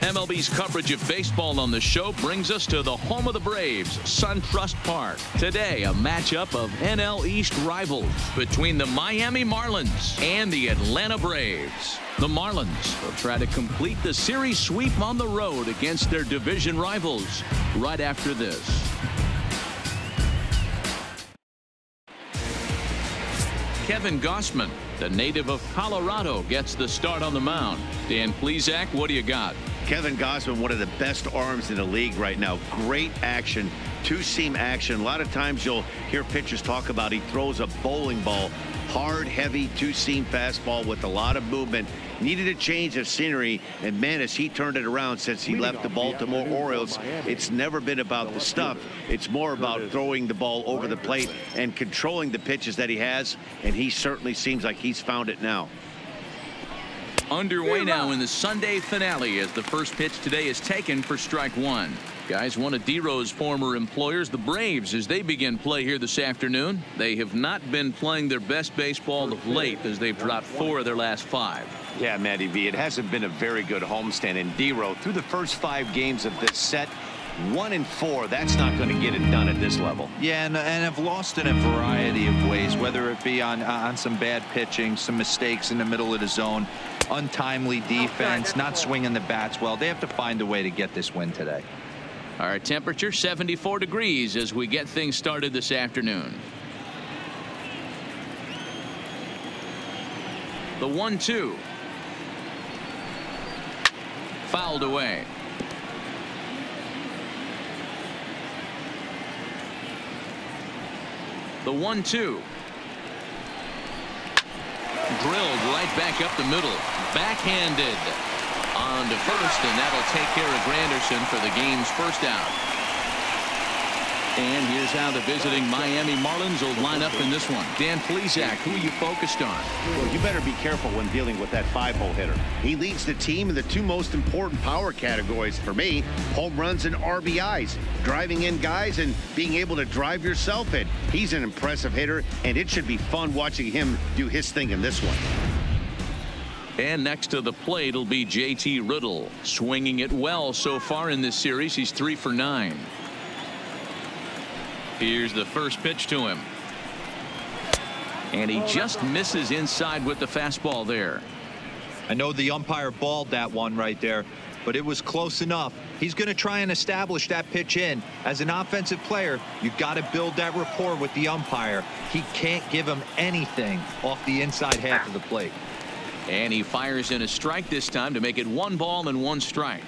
MLB's coverage of baseball on the show brings us to the home of the Braves, SunTrust Park. Today, a matchup of NL East rivals between the Miami Marlins and the Atlanta Braves. The Marlins will try to complete the series sweep on the road against their division rivals right after this. Kevin Gausman, the native of Colorado, gets the start on the mound. Dan Plesac, what do you got? Kevin Gausman, one of the best arms in the league right now. Great action, two-seam action. A lot of times you'll hear pitchers talk about he throws a bowling ball. Hard, heavy, two-seam fastball with a lot of movement. Needed a change of scenery, and man, has he turned it around since he left the Baltimore Orioles. It's never been about the stuff. It's more about throwing the ball over the plate and controlling the pitches that he has, and he certainly seems like he's found it now. Underway now in the Sunday finale as the first pitch today is taken for strike one. Guys, one of D-Row's former employers, the Braves, as they begin play here this afternoon. They have not been playing their best baseball of late as they've dropped 4 of their last 5. Yeah, Matty V, it hasn't been a very good homestand, and D-Row through the first 5 games of this set, 1-4. That's not going to get it done at this level. Yeah, and have lost in a variety of ways, whether it be on some bad pitching, some mistakes in the middle of the zone, untimely defense, not swinging the bats well. They have to find a way to get this win today. Our temperature 74 degrees as we get things started this afternoon. The 1-2. Fouled away. The 1-2. Drilled right back up the middle. Backhanded on to first, and that'll take care of Granderson for the game's first out. And here's how the visiting Miami Marlins will line up in this one. Dan Plesac, who are you focused on? Well, you better be careful when dealing with that 5-hole hitter. He leads the team in the 2 most important power categories for me: home runs and RBIs. Driving in guys and being able to drive yourself in. He's an impressive hitter, and it should be fun watching him do his thing in this one. And next to the plate will be JT Riddle, swinging it well so far in this series. He's 3 for 9. Here's the first pitch to him. And he just misses inside with the fastball there. I know the umpire balled that one right there, but it was close enough. He's going to try and establish that pitch in. As an offensive player, you've got to build that rapport with the umpire. He can't give him anything off the inside half of the plate. And he fires in a strike this time to make it 1 ball and 1 strike.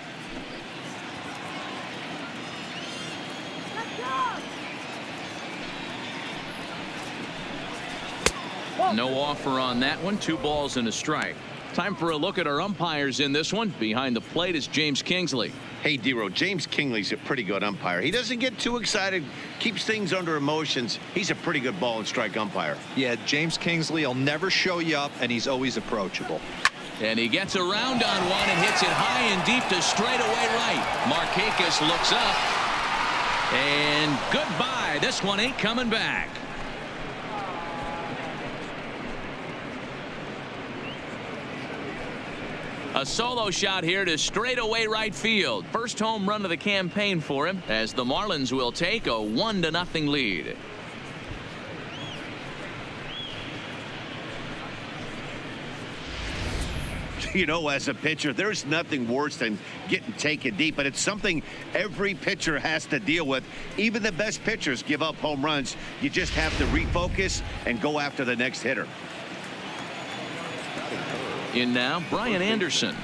No offer on that one. 2 balls and a strike. Time for a look at our umpires in this one. Behind the plate is James Kingsley. Hey, D-Row, James Kingsley's a pretty good umpire. He doesn't get too excited, keeps things under emotions. He's a pretty good ball and strike umpire. Yeah, James Kingsley will never show you up, and he's always approachable. And he gets around on one and hits it high and deep to straightaway right. Markakis looks up. And goodbye. This one ain't coming back. A solo shot here to straightaway right field. First home run of the campaign for him as the Marlins will take a 1-0 lead. You know, as a pitcher, there's nothing worse than getting taken deep, but it's something every pitcher has to deal with. Even the best pitchers give up home runs. You just have to refocus and go after the next hitter. In now, Brian Anderson,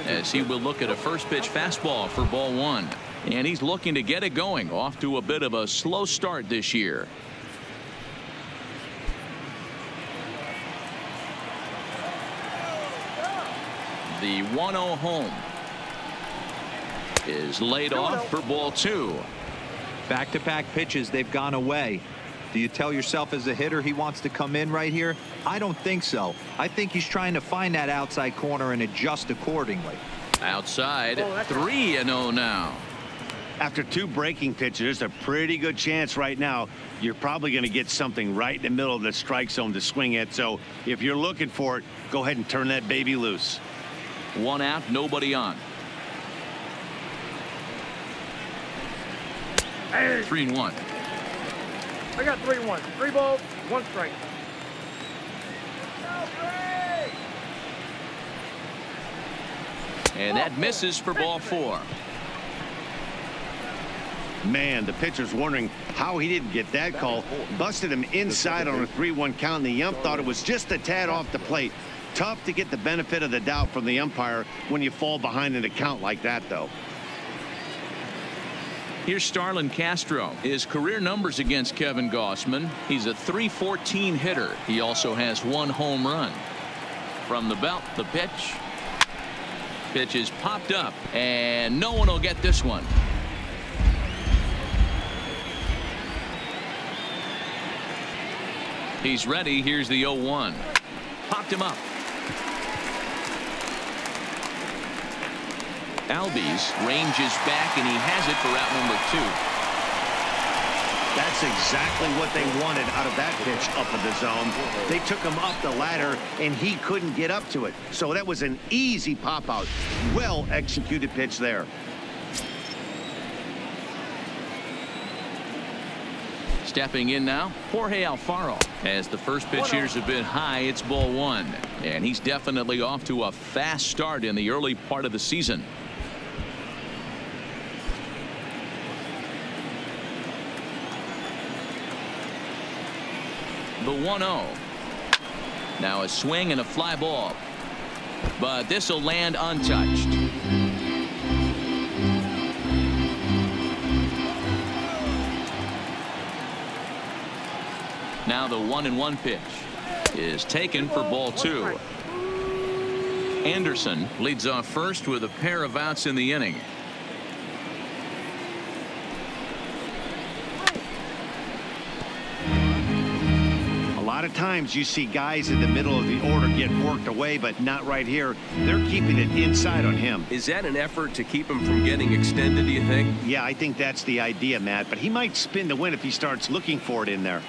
as he will look at a first pitch fastball for ball 1. And he's looking to get it going. Off to a bit of a slow start this year. The 1-0 home is laid off for ball 2. Back-to-back pitches, they've gone away. Do you tell yourself as a hitter he wants to come in right here? I don't think so. I think he's trying to find that outside corner and adjust accordingly. Outside, 3-0 now. After 2 breaking pitches, there's a pretty good chance right now you're probably going to get something right in the middle of the strike zone to swing at. So if you're looking for it, go ahead and turn that baby loose. 1 out, nobody on. 3-1. I got 3-1. 3 balls, 1 strike. And that misses for ball 4. Man, the pitcher's wondering how he didn't get that call. Busted him inside on a 3-1 count, and the ump thought it was just a tad off the plate. Tough to get the benefit of the doubt from the umpire when you fall behind in a count like that, though. Here's Starlin Castro. His career numbers against Kevin Gausman. He's a .314 hitter. He also has 1 home run. From the belt, the pitch. Pitch is popped up, and no one will get this one. He's ready. Here's the 0-1. Popped him up. Albies ranges back, and he has it for out number 2. That's exactly what they wanted out of that pitch up in the zone. They took him up the ladder, and he couldn't get up to it. So that was an easy pop out. Well executed pitch there. Stepping in now, Jorge Alfaro. As the first pitch here's a bit high, it's ball 1. And he's definitely off to a fast start in the early part of the season. The 1-0. Now a swing and a fly ball. But this will land untouched. Now the 1-1 pitch is taken for ball 2. Anderson leads off first with a pair of outs in the inning. A lot of times you see guys in the middle of the order get worked away, but not right here. They're keeping it inside on him. Is that an effort to keep him from getting extended, do you think? Yeah, I think that's the idea, Matt, but he might spin the win if he starts looking for it in there.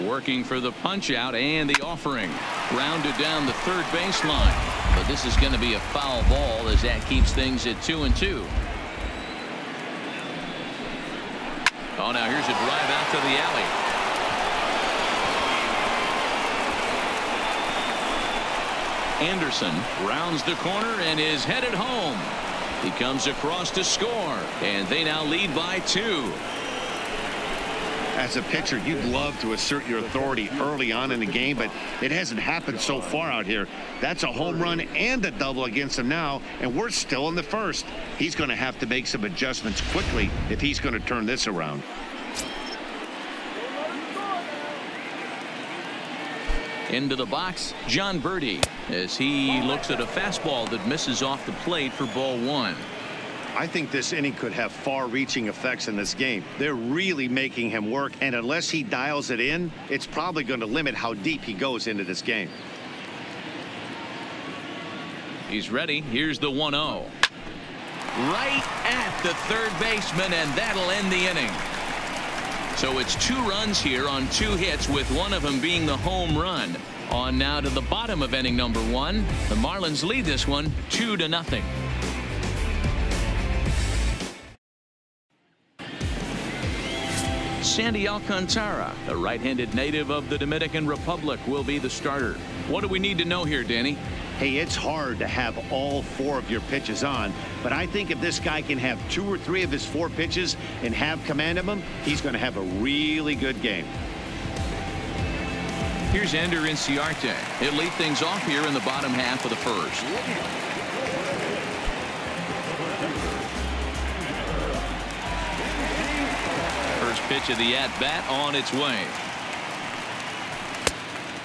Working for the punch out and the offering. Rounded down the third baseline. But this is going to be a foul ball as that keeps things at 2-2. Oh, now here's a drive out to the alley. Anderson rounds the corner and is headed home. He comes across to score, and they now lead by 2. As a pitcher, you'd love to assert your authority early on in the game, but it hasn't happened so far out here. That's a home run and a double against him now, and we're still in the first. He's going to have to make some adjustments quickly if he's going to turn this around. Into the box, John Birdie, as he looks at a fastball that misses off the plate for ball 1. I think this inning could have far-reaching effects in this game. They're really making him work, and unless he dials it in, it's probably going to limit how deep he goes into this game. He's ready. Here's the 1-0. Right at the third baseman, and that'll end the inning. So it's 2 runs here on 2 hits, with one of them being the home run. On now to the bottom of inning number 1. The Marlins lead this one 2-0. Sandy Alcantara, the right-handed native of the Dominican Republic, will be the starter. What do we need to know here, Danny? Hey, it's hard to have all 4 of your pitches on, but I think if this guy can have 2 or 3 of his 4 pitches and have command of them, he's going to have a really good game. Here's Ender Inciarte. He'll lead things off here in the bottom half of the first. First pitch of the at-bat on its way.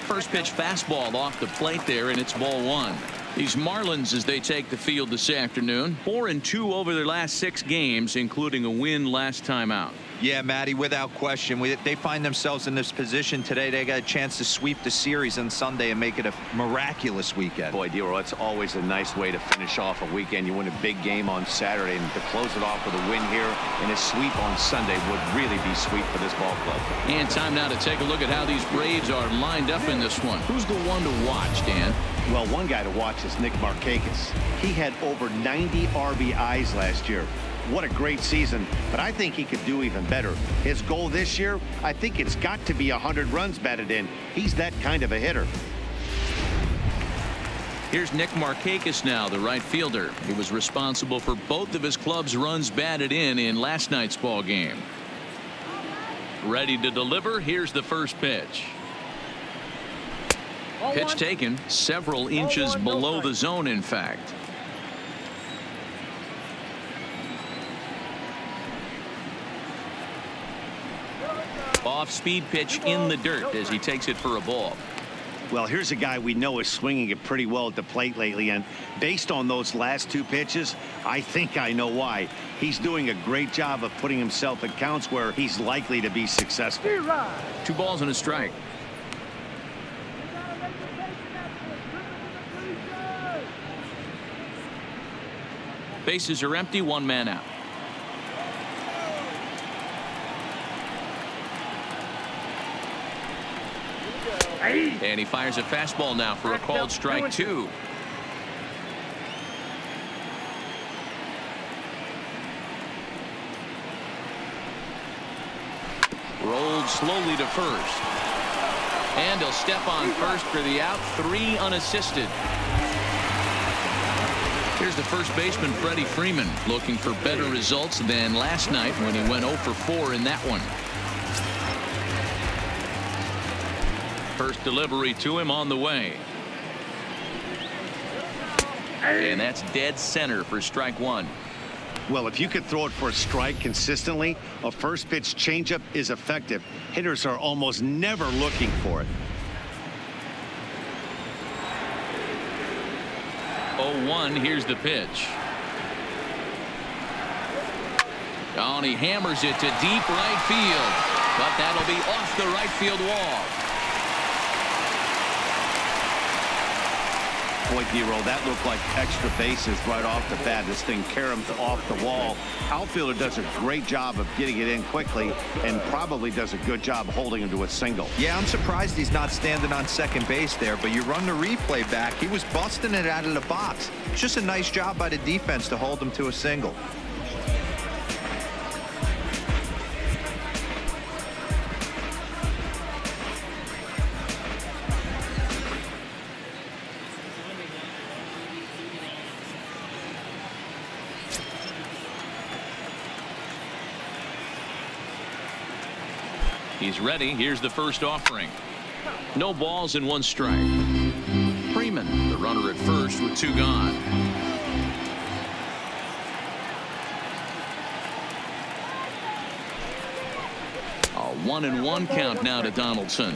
First pitch fastball off the plate there, and it's ball 1. These Marlins, as they take the field this afternoon, 4-2 over their last 6 games, including a win last time out. Yeah, Matty, without question. They find themselves in this position today. They got a chance to sweep the series on Sunday and make it a miraculous weekend. Boy, Dero, that's always a nice way to finish off a weekend. You win a big game on Saturday, and to close it off with a win here and a sweep on Sunday would really be sweet for this ball club. And time now to take a look at how these Braves are lined up in this one. Who's the one to watch, Dan? Well, one guy to watch is Nick Markakis. He had over 90 RBIs last year. What a great season, but I think he could do even better. His goal this year, I think it's got to be 100 runs batted in. He's that kind of a hitter. Here's Nick Markakis now, the right fielder. He was responsible for both of his club's runs batted in last night's ball game. Ready to deliver. Here's the first pitch. Pitch taken several inches below the zone, in fact. Off-speed pitch in the dirt as he takes it for a ball. Well, here's a guy we know is swinging it pretty well at the plate lately, and based on those last two pitches, I think I know why. He's doing a great job of putting himself in counts where he's likely to be successful. 2 balls and a strike. Bases are empty, 1 man out. And he fires a fastball now for a called strike 2. Rolled slowly to first. And he'll step on first for the out. 3 unassisted. Here's the first baseman, Freddie Freeman, looking for better results than last night when he went 0 for 4 in that one. First delivery to him on the way. And that's dead center for strike 1. Well, if you could throw it for a strike consistently, a first pitch changeup is effective. Hitters are almost never looking for it. 0-1. Here's the pitch. Oh, and he hammers it to deep right field. But that'll be off the right field wall. Boy, Dero, that looked like extra bases right off the bat. This thing caroms off the wall. Outfielder does a great job of getting it in quickly and probably does a good job holding him to a single. Yeah, I'm surprised he's not standing on second base there, but you run the replay back. He was busting it out of the box. It's just a nice job by the defense to hold him to a single. He's ready. Here's the first offering. No balls and 1 strike. Freeman, the runner at first with 2 gone. A 1-1 count now to Donaldson.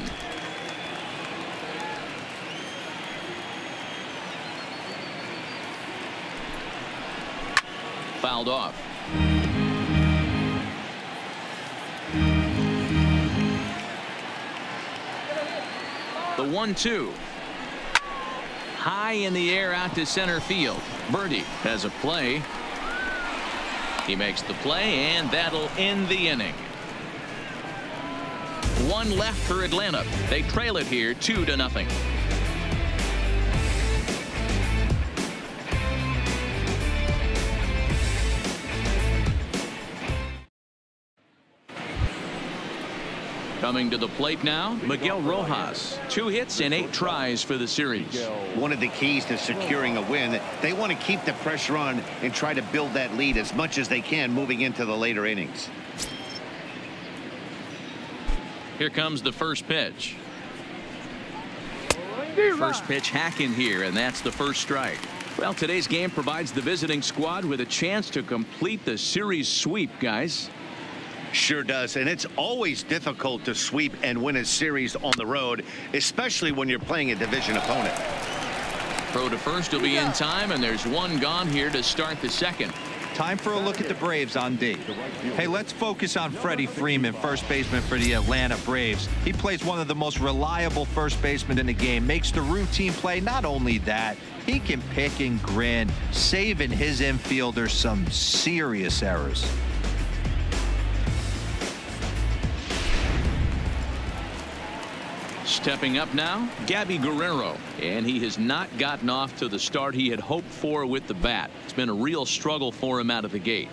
Fouled off. The 1-2. High in the air out to center field. Birdie has a play. He makes the play, and that'll end the inning. 1 left for Atlanta. They trail it here 2-0. Coming to the plate now, Miguel Rojas. 2 hits and 8 tries for the series. One of the keys to securing a win, they want to keep the pressure on and try to build that lead as much as they can moving into the later innings. Here comes the first pitch. First pitch hacking here, and that's the first strike. Well, today's game provides the visiting squad with a chance to complete the series sweep, guys. Sure does, and it's always difficult to sweep and win a series on the road, especially when you're playing a division opponent. Throw to first will be in time, and there's 1 gone here to start the second. Time for a look at the Braves on D. Hey, let's focus on Freddie Freeman, first baseman for the Atlanta Braves. He plays one of the most reliable first basemen in the game, makes the routine play. Not only that, he can pick and grin, saving his infielders some serious errors. Stepping up now, Gabby Guerrero, and he has not gotten off to the start he had hoped for with the bat. It's been a real struggle for him out of the gate.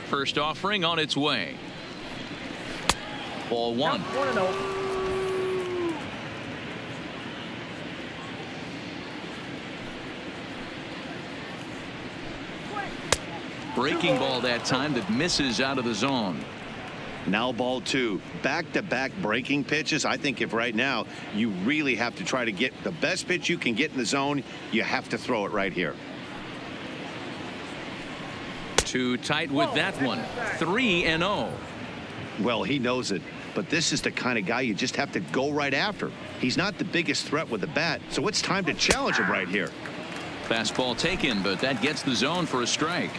First offering on its way. Ball one. 1-0. Breaking ball that time that misses out of the zone. Now ball two. Back-to-back breaking pitches. I think if right now you really have to try to get the best pitch you can get in the zone, you have to throw it right here. Too tight with that one. 3-0. Well, he knows it, but this is the kind of guy you just have to go right after. He's not the biggest threat with the bat, so it's time to challenge him right here. Fastball taken, but that gets the zone for a strike.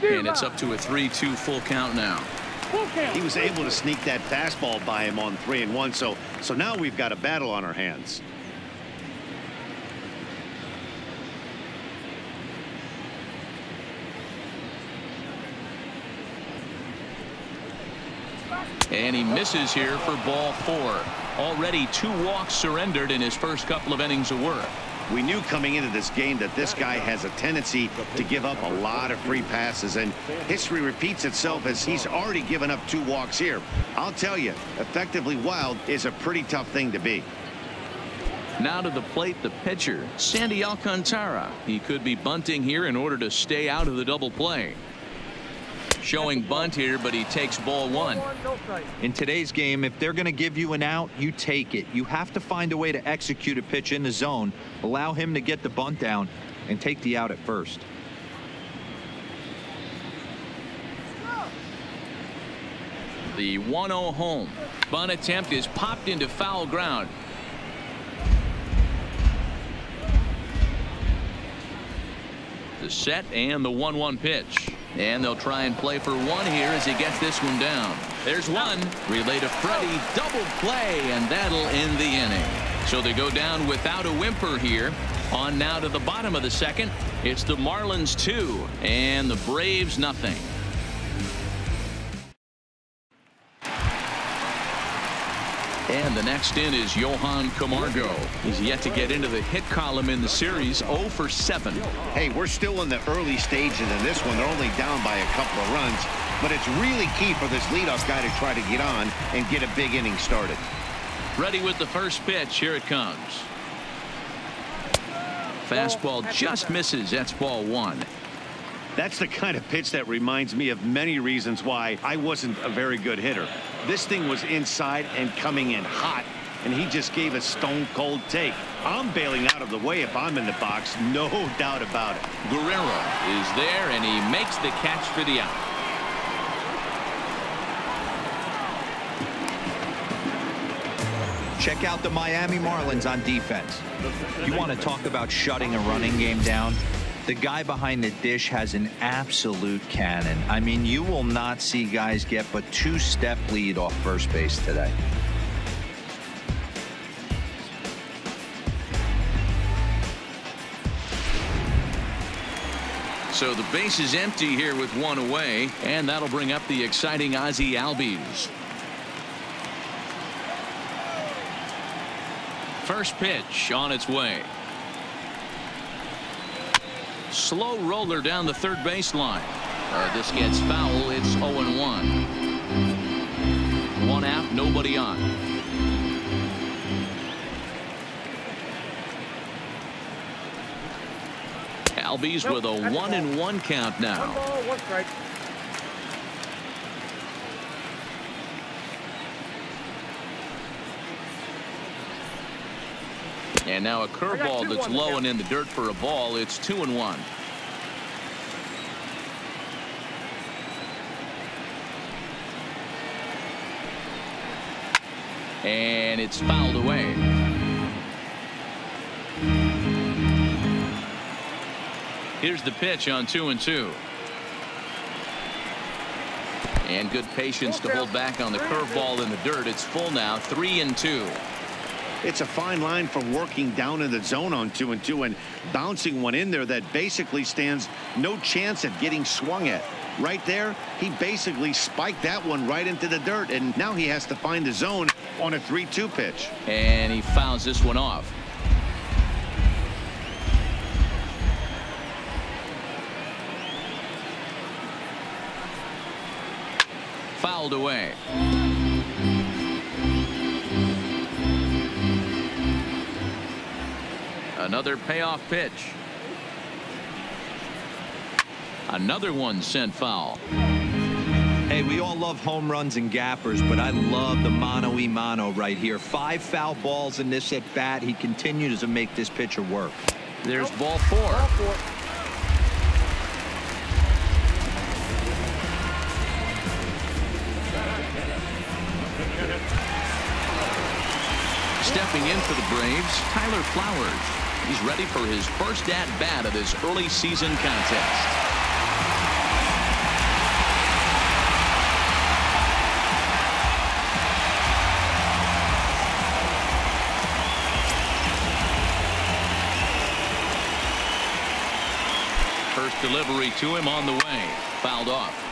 And it's up to a 3-2 full count now. He was able to sneak that fastball by him on 3-1, so now we've got a battle on our hands. And he misses here for ball four. Already 2 walks surrendered in his first couple of innings of work. We knew coming into this game that this guy has a tendency to give up a lot of free passes, and history repeats itself as he's already given up 2 walks here. I'll tell you, effectively wild is a pretty tough thing to be. Now to the plate, the pitcher, Sandy Alcantara. He could be bunting here in order to stay out of the double play. Showing bunt here, but he takes ball one. In today's game, if they're going to give you an out, you take it. You have to find a way to execute a pitch in the zone, allow him to get the bunt down, and take the out at first. The 1-0 home. Bunt attempt is popped into foul ground. The set and the 1-1 pitch. And they'll try and play for one here as he gets this one down. There's one. Relay to Freddie. Double play, and that'll end the inning. So they go down without a whimper here. On now to the bottom of the second. It's the Marlins 2 and the Braves nothing. And the next in is Johan Camargo. He's yet to get into the hit column in the series. 0 for 7. Hey, we're still in the early stages of this one. They're only down by a couple of runs, but it's really key for this leadoff guy to try to get on and get a big inning started. Ready with the first pitch. Here it comes. Fastball just misses. That's ball one. That's the kind of pitch that reminds me of many reasons why I wasn't a very good hitter. This thing was inside and coming in hot, and he just gave a stone-cold take. I'm bailing out of the way if I'm in the box, no doubt about it. Guerrero is there, and he makes the catch for the out. Check out the Miami Marlins on defense. You want to talk about shutting a running game down? The guy behind the dish has an absolute cannon. I mean, you will not see guys get but 2-step lead off first base today. So the base is empty here with one away, and that'll bring up the exciting Ozzie Albies. First pitch on its way. Slow roller down the third baseline. This gets foul. It's 0-1. One out, nobody on. Albies with a 1-1 count now. 1 ball, 1 strike. And now a curveball that's low and in the dirt for a ball. It's 2-1. And it's fouled away. Here's the pitch on 2-2. And good patience to hold back on the curveball in the dirt. It's full now, 3-2. It's a fine line for working down in the zone on 2-2 and bouncing one in there that basically stands no chance at getting swung at. Right there, he basically spiked that one right into the dirt, and now he has to find the zone on a 3-2 pitch. And he fouls this one off. Fouled away. Another payoff pitch. Another one sent foul. Hey, we all love home runs and gappers, but I love the mano-y-mano right here. 5 foul balls in this at bat. He continues to make this pitcher work. There's ball 4. Stepping in for the Braves, Tyler Flowers. He's ready for his first at-bat of this early season contest. First delivery to him on the way. Fouled off.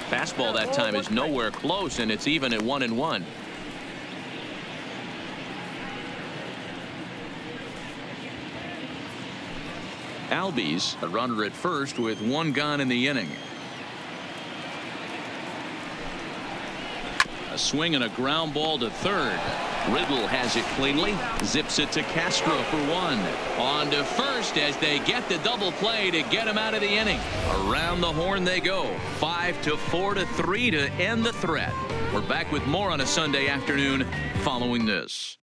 Fastball that time is nowhere close, and it's even at 1-1. Albies a runner at first with 1 gone in the inning. A swing and a ground ball to third. Riddle has it cleanly, zips it to Castro for 1. On to first as they get the double play to get him out of the inning. Around the horn they go. 5-4-3 to end the threat. We're back with more on a Sunday afternoon following this.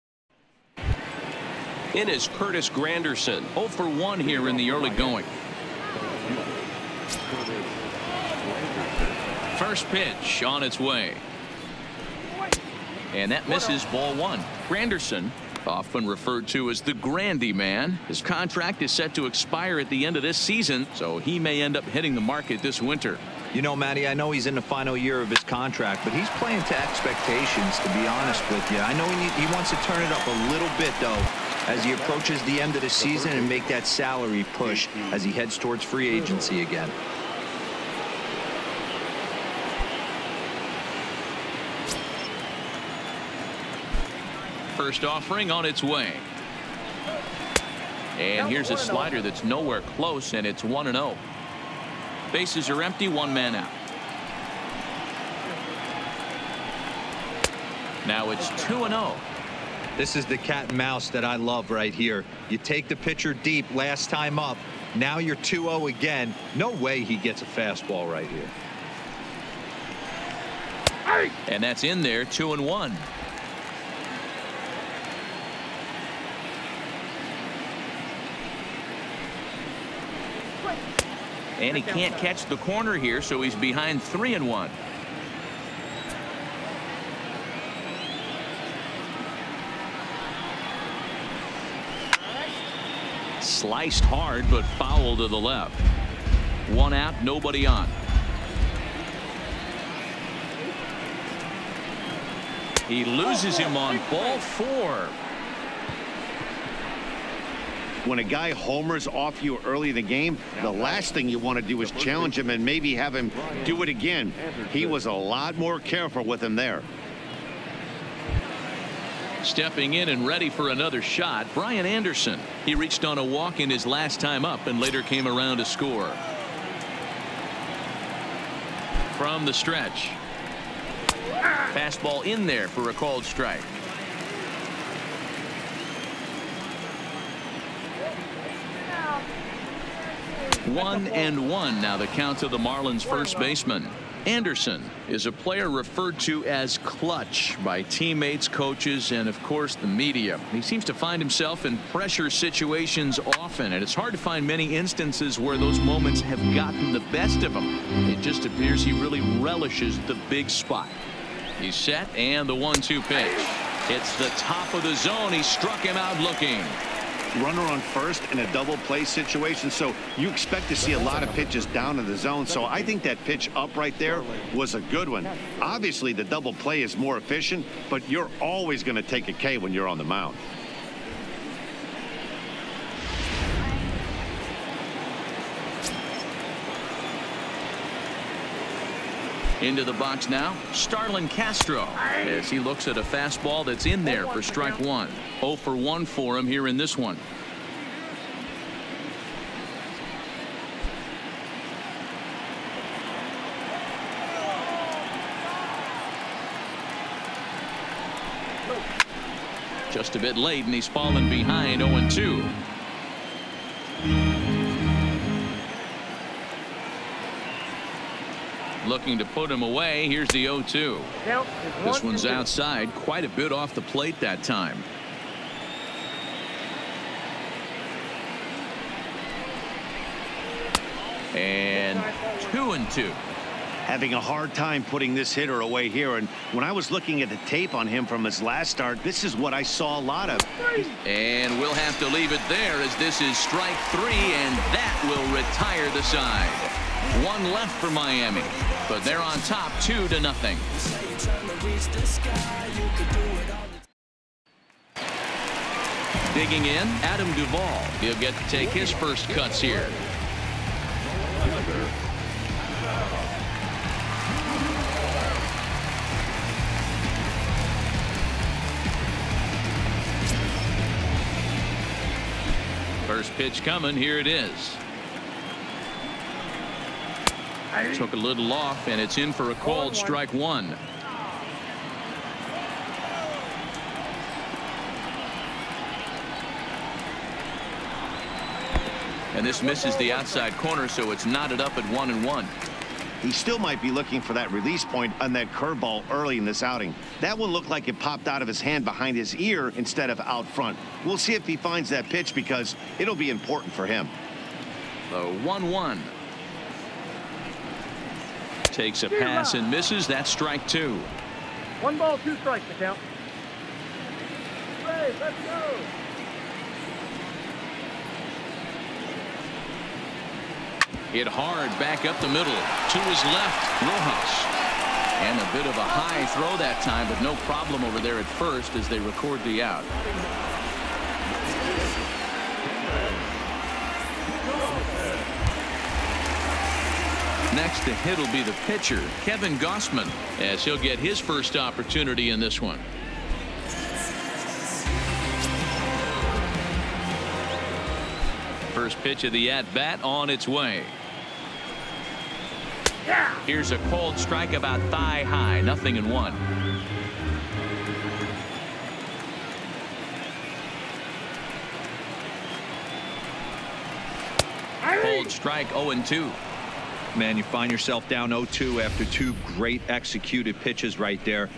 In is Curtis Granderson. 0 for 1 here in the early going. First pitch on its way. And that misses, ball 1. Granderson, often referred to as the Grandy man. His contract is set to expire at the end of this season, so he may end up hitting the market this winter. You know, Matty, I know he's in the final year of his contract, but he's playing to expectations, to be honest with you. I know he wants to turn it up a little bit, though, as he approaches the end of the season and make that salary push as he heads towards free agency again. First offering on its way. And here's a slider that's nowhere close, and it's 1-0. Bases are empty, 1 man out. Now it's 2-0. This is the cat and mouse that I love right here. You take the pitcher deep last time up. Now you're 2-0 again. No way he gets a fastball right here. And that's in there, 2-1. And he can't catch the corner here, so he's behind 3-1. Sliced hard, but foul to the left. 1 out, nobody on. He loses him on ball 4. When a guy homers off you early in the game, the last thing you want to do is challenge him and maybe have him do it again. He was a lot more careful with him there. Stepping in and ready for another shot, Brian Anderson. He reached on a walk in his last time up and later came around to score. From the stretch. Fastball in there for a called strike. 1-1 now the count to the Marlins first baseman. Anderson is a player referred to as clutch by teammates, coaches, and of course the media. He seems to find himself in pressure situations often, and it's hard to find many instances where those moments have gotten the best of him. It just appears he really relishes the big spot. He's set, and the 1-2 pitch. It's the top of the zone. He struck him out looking. Runner on first in a double play situation, so you expect to see a lot of pitches down in the zone. So I think that pitch up right there was a good one. Obviously, the double play is more efficient, but you're always going to take a K when you're on the mound. Into the box now, Starlin Castro, as he looks at a fastball that's in there for strike one. 0 for 1 for him here in this one. Just a bit late, and he's fallen behind 0-2. Looking to put him away. Here's the 0-2. This one's outside, quite a bit off the plate that time. And 2-2. Having a hard time putting this hitter away here, and when I was looking at the tape on him from his last start, this is what I saw a lot of. And we'll have to leave it there, as this is strike 3, and that will retire the side. One left for Miami, but they're on top 2-0. Digging in, Adam Duvall. He'll get to take his first cuts here. First pitch coming. Here it is. Took a little off, and it's in for a called strike one. And this misses the outside corner, so it's knotted up at 1-1. He still might be looking for that release point on that curveball early in this outing. That one looked like it popped out of his hand behind his ear instead of out front. We'll see if he finds that pitch, because it'll be important for him. The 1-1. Takes a pass and misses. That's strike 2. 1 ball, 2 strikes to count. Hey, let's go. Hit hard back up the middle to his left. Rojas. And a bit of a high throw that time, but no problem over there at first as they record the out. Next to hit will be the pitcher, Kevin Gausman, as he'll get his first opportunity in this one. First pitch of the at-bat on its way. Here's a cold strike about thigh high, 0-1. Cold strike, 0-2. Man, you find yourself down 0-2 after 2 great executed pitches right there.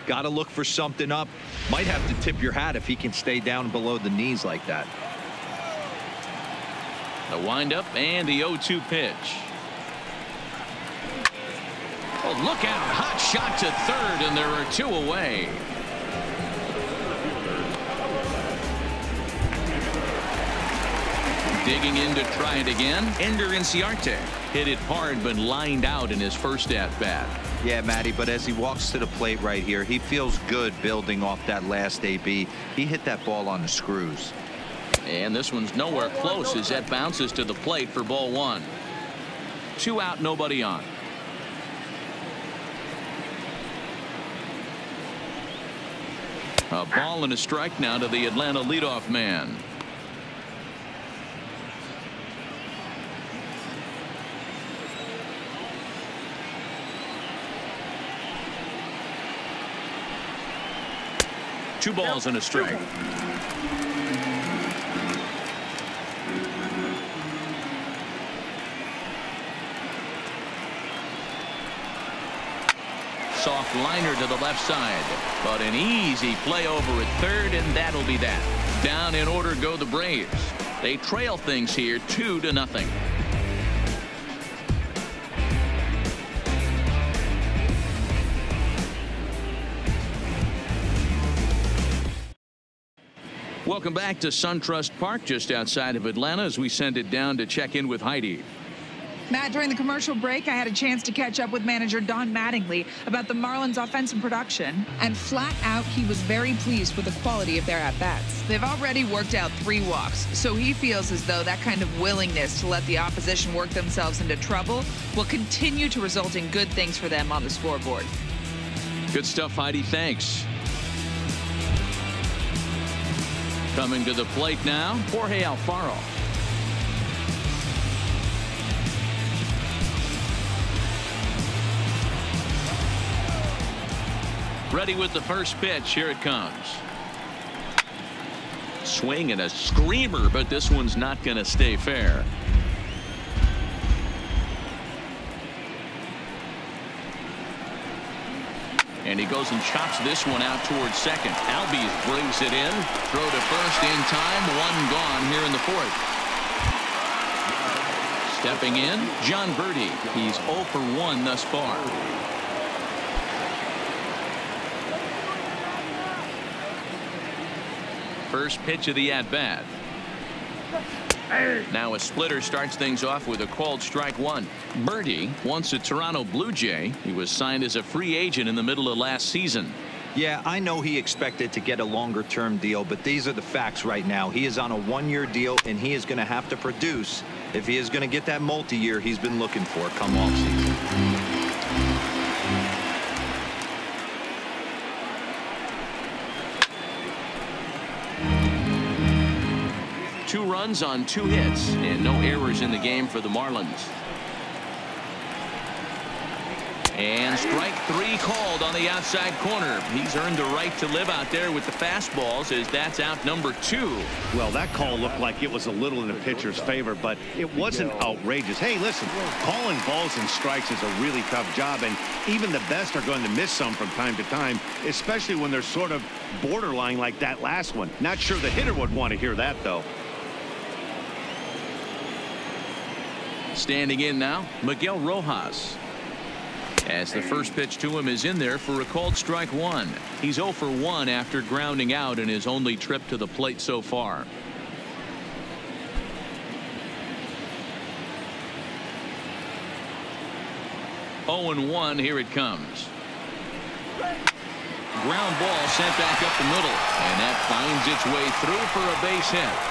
Got to look for something up. Might have to tip your hat if he can stay down below the knees like that. The windup and the 0-2 pitch. Oh, look out. Hot shot to third, and there are 2 away. Digging in to try it again. Ender Inciarte hit it hard, but lined out in his first at-bat. Yeah, Matty, but as he walks to the plate right here, he feels good building off that last AB. He hit that ball on the screws. And this one's nowhere close as that bounces to the plate for ball 1. 2 out, nobody on. A ball and a strike now to the Atlanta leadoff man. Two balls and a strike. Soft liner to the left side, but an easy play over at third, and that'll be that. Down in order go the Braves. They trail things here 2-0. Welcome back to SunTrust Park just outside of Atlanta as we send it down to check in with Heidi. Matt, during the commercial break, I had a chance to catch up with manager Don Mattingly about the Marlins' offensive production, and flat out, he was very pleased with the quality of their at-bats. They've already worked out 3 walks, so he feels as though that kind of willingness to let the opposition work themselves into trouble will continue to result in good things for them on the scoreboard. Good stuff, Heidi. Thanks. Coming to the plate now, Jorge Alfaro. Ready with the first pitch. Here it comes. Swing and a screamer, but this one's not going to stay fair. And he goes and chops this one out towards second. Albies brings it in. Throw to first in time. 1 gone here in the 4th. Stepping in, John Birdie. He's 0 for 1 thus far. First pitch of the at-bat. Now a splitter starts things off with a called strike 1. Birdie, once a Toronto Blue Jay, he was signed as a free agent in the middle of last season. Yeah, I know he expected to get a longer-term deal, but these are the facts right now. He is on a 1-year deal, and he is going to have to produce if he is going to get that multi-year he's been looking for come offseason. 2 runs on 2 hits and no errors in the game for the Marlins. And strike 3 called on the outside corner. He's earned the right to live out there with the fastballs as that's out number 2. Well, that call looked like it was a little in the pitcher's favor, but it wasn't outrageous. Hey, listen, calling balls and strikes is a really tough job, and even the best are going to miss some from time to time, especially when they're sort of borderline like that last one. Not sure the hitter would want to hear that, though. Standing in now, Miguel Rojas. As the first pitch to him is in there for a called strike 1. He's 0 for 1 after grounding out in his only trip to the plate so far. Oh and 1. Here it comes. Ground ball sent back up the middle, and that finds its way through for a base hit.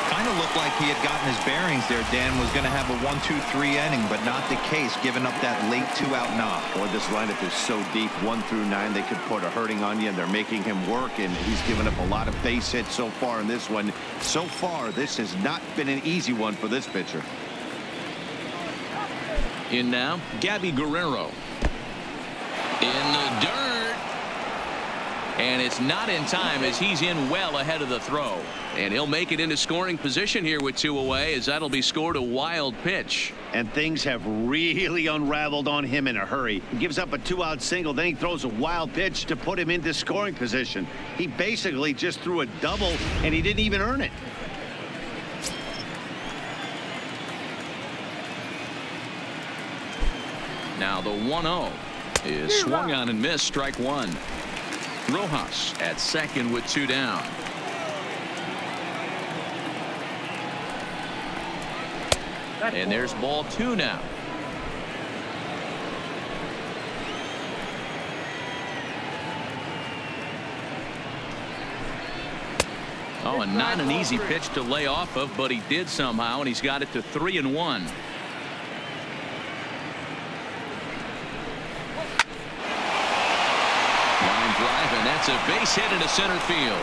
Kind of looked like he had gotten his bearings there. Dan was going to have a 1-2-3 inning, but not the case, giving up that late 2-out knock. Boy, this lineup is so deep, 1 through 9. They could put a hurting on you, and they're making him work, and he's given up a lot of base hits so far in this one. So far, this has not been an easy one for this pitcher. In now, Gabby Guerrero. In the dirt. And it's not in time as he's in well ahead of the throw. And he'll make it into scoring position here with 2 away as that'll be scored a wild pitch. And things have really unraveled on him in a hurry. He gives up a 2-out single, then he throws a wild pitch to put him into scoring position. He basically just threw a double, and he didn't even earn it. Now the 1-0 is swung on and missed, strike 1. Rojas at second with 2 down. And there's ball 2 now. Oh, and not an easy pitch to lay off of, but he did somehow, and he's got it to 3-1. Drive, and that's a base hit into center field,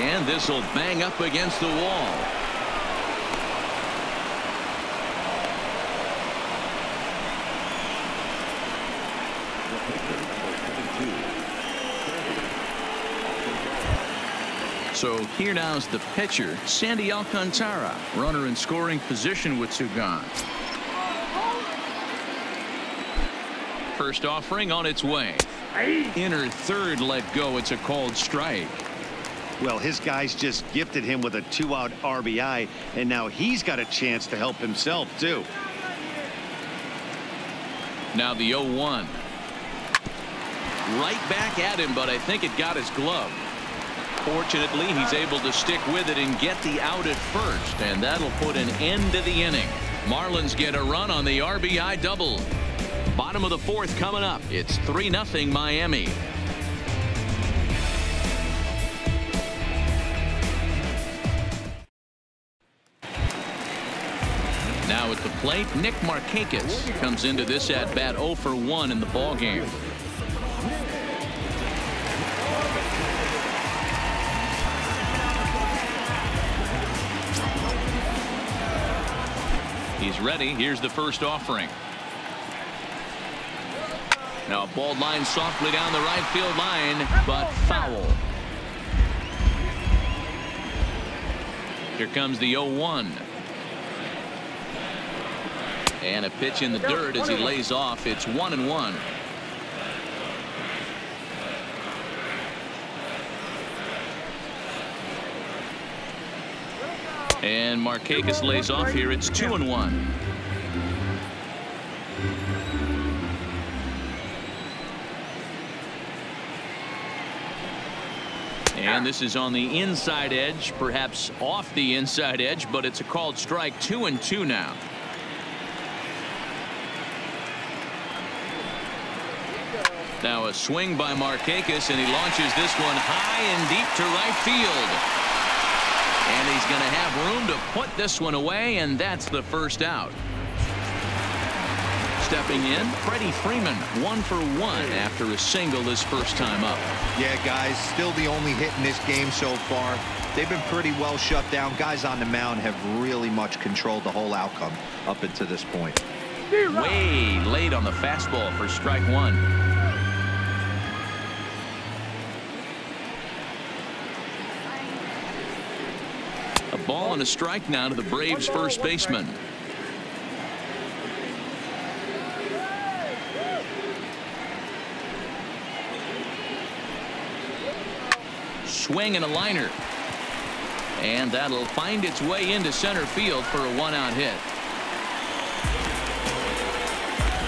and this will bang up against the wall. So here now is the pitcher, Sandy Alcantara, runner in scoring position with 2 gone. First offering on its way. Inner third let go. It's a called strike. Well, his guys just gifted him with a 2-out RBI, and now he's got a chance to help himself too. Now the 0-1. Right back at him, but I think it got his glove. Fortunately, he's able to stick with it and get the out at first, and that'll put an end to the inning. Marlins get a run on the RBI double. Bottom of the fourth coming up. It's 3-0 Miami. Now at the plate, Nick Markakis comes into this at bat 0 for 1 in the ball game. He's ready. Here's the first offering. Now a ball line softly down the right field line, but foul. Here comes the 0-1. And a pitch in the dirt as he lays off. It's 1-1. And Markakis lays off here. It's 2-1. And this is on the inside edge, perhaps off the inside edge, but it's a called strike. 2-2 now. Now a swing by Markakis, and he launches this one high and deep to right field. And he's going to have room to put this one away, and that's the first out. Stepping in, Freddie Freeman, 1 for 1 after a single his first time up. Yeah, guys, still the only hit in this game so far. They've been pretty well shut down. Guys on the mound have really much controlled the whole outcome up until this point. Way late on the fastball for strike 1. A ball and a strike now to the Braves first baseman. Swing and a liner. And that'll find its way into center field for a 1-out hit.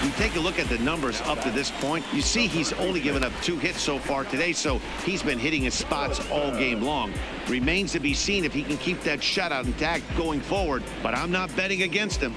You take a look at the numbers up to this point, you see he's only given up 2 hits so far today, so he's been hitting his spots all game long. Remains to be seen if he can keep that shutout intact going forward, but I'm not betting against him.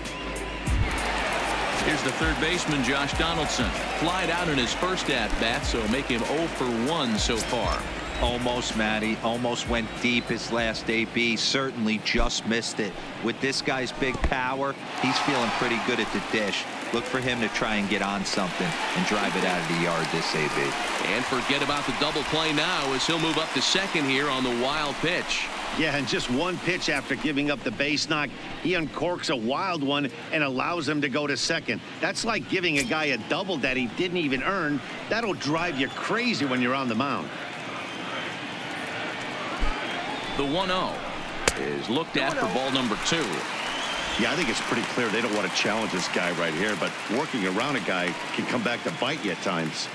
Here's the third baseman, Josh Donaldson. Flied out in his first at-bat, so make him 0 for 1 so far. Almost, Matty. Almost went deep his last AB. Certainly just missed it. With this guy's big power, he's feeling pretty good at the dish. Look for him to try and get on something and drive it out of the yard this AB. And forget about the double play now as he'll move up to second here on the wild pitch. Yeah, and just one pitch after giving up the base knock, he uncorks a wild one and allows him to go to second. That's like giving a guy a double that he didn't even earn. That'll drive you crazy when you're on the mound. The 1-0 is looked at for ball number 2. Yeah, I think it's pretty clear they don't want to challenge this guy right here, but working around a guy can come back to bite you at times.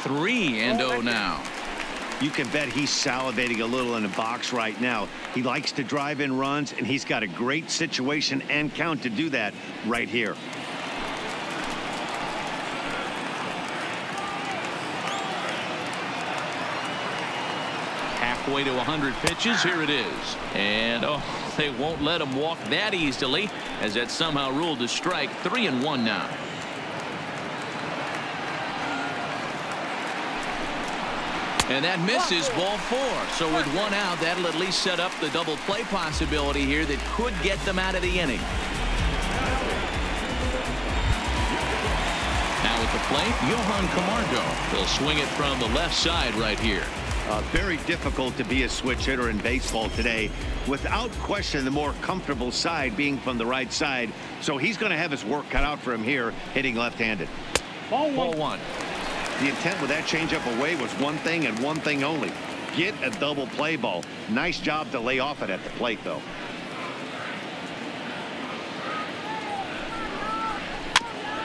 Three and 0 now. You can bet he's salivating a little in the box right now. He likes to drive in runs, and he's got a great situation and count to do that right here. Halfway to 100 pitches. Here it is. And oh, they won't let him walk that easily, as that's somehow ruled a strike. 3-1 now. And that misses, ball 4. So with 1 out, that'll at least set up the double play possibility here that could get them out of the inning. Now at the plate, Johan Camargo. He'll swing it from the left side right here. Very difficult to be a switch hitter in baseball today. Without question, the more comfortable side being from the right side. So he's going to have his work cut out for him here, hitting left-handed. Ball 1. The intent with that changeup away was one thing and one thing only. Get a double play ball. Nice job to lay off it at the plate, though.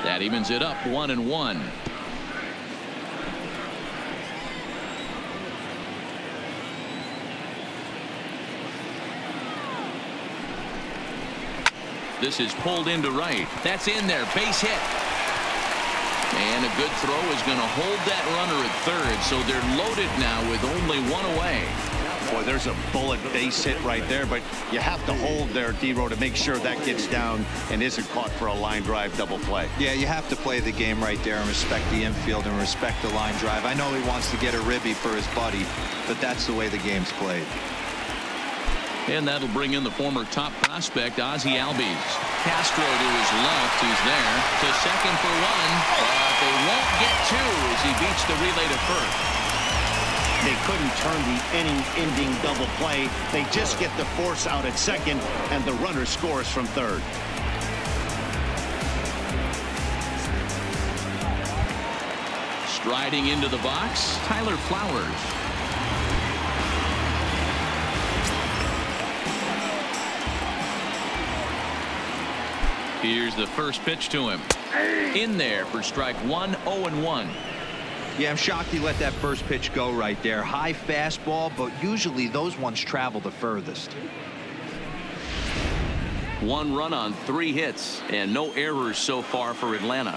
That evens it up 1-1. This is pulled into right. That's in there. Base hit. And a good throw is going to hold that runner at third. So they're loaded now with only one away. Boy, there's a bullet base hit right there, but you have to hold there, D-Row, to make sure that gets down and isn't caught for a line drive double play. Yeah, you have to play the game right there and respect the infield and respect the line drive. I know he wants to get a ribby for his buddy, but that's the way the game's played. And that'll bring in the former top prospect, Ozzie Albies. Castro to his left. He's there to second for one, but they won't get two as he beats the relay to first. They couldn't turn the inning-ending double play. They just get the force out at second, and the runner scores from third. Striding into the box, Tyler Flowers. Here's the first pitch to him. In there for strike one, 0-1. Yeah, I'm shocked he let that first pitch go right there. High fastball, but usually those ones travel the furthest. 1 run on 3 hits and no errors so far for Atlanta.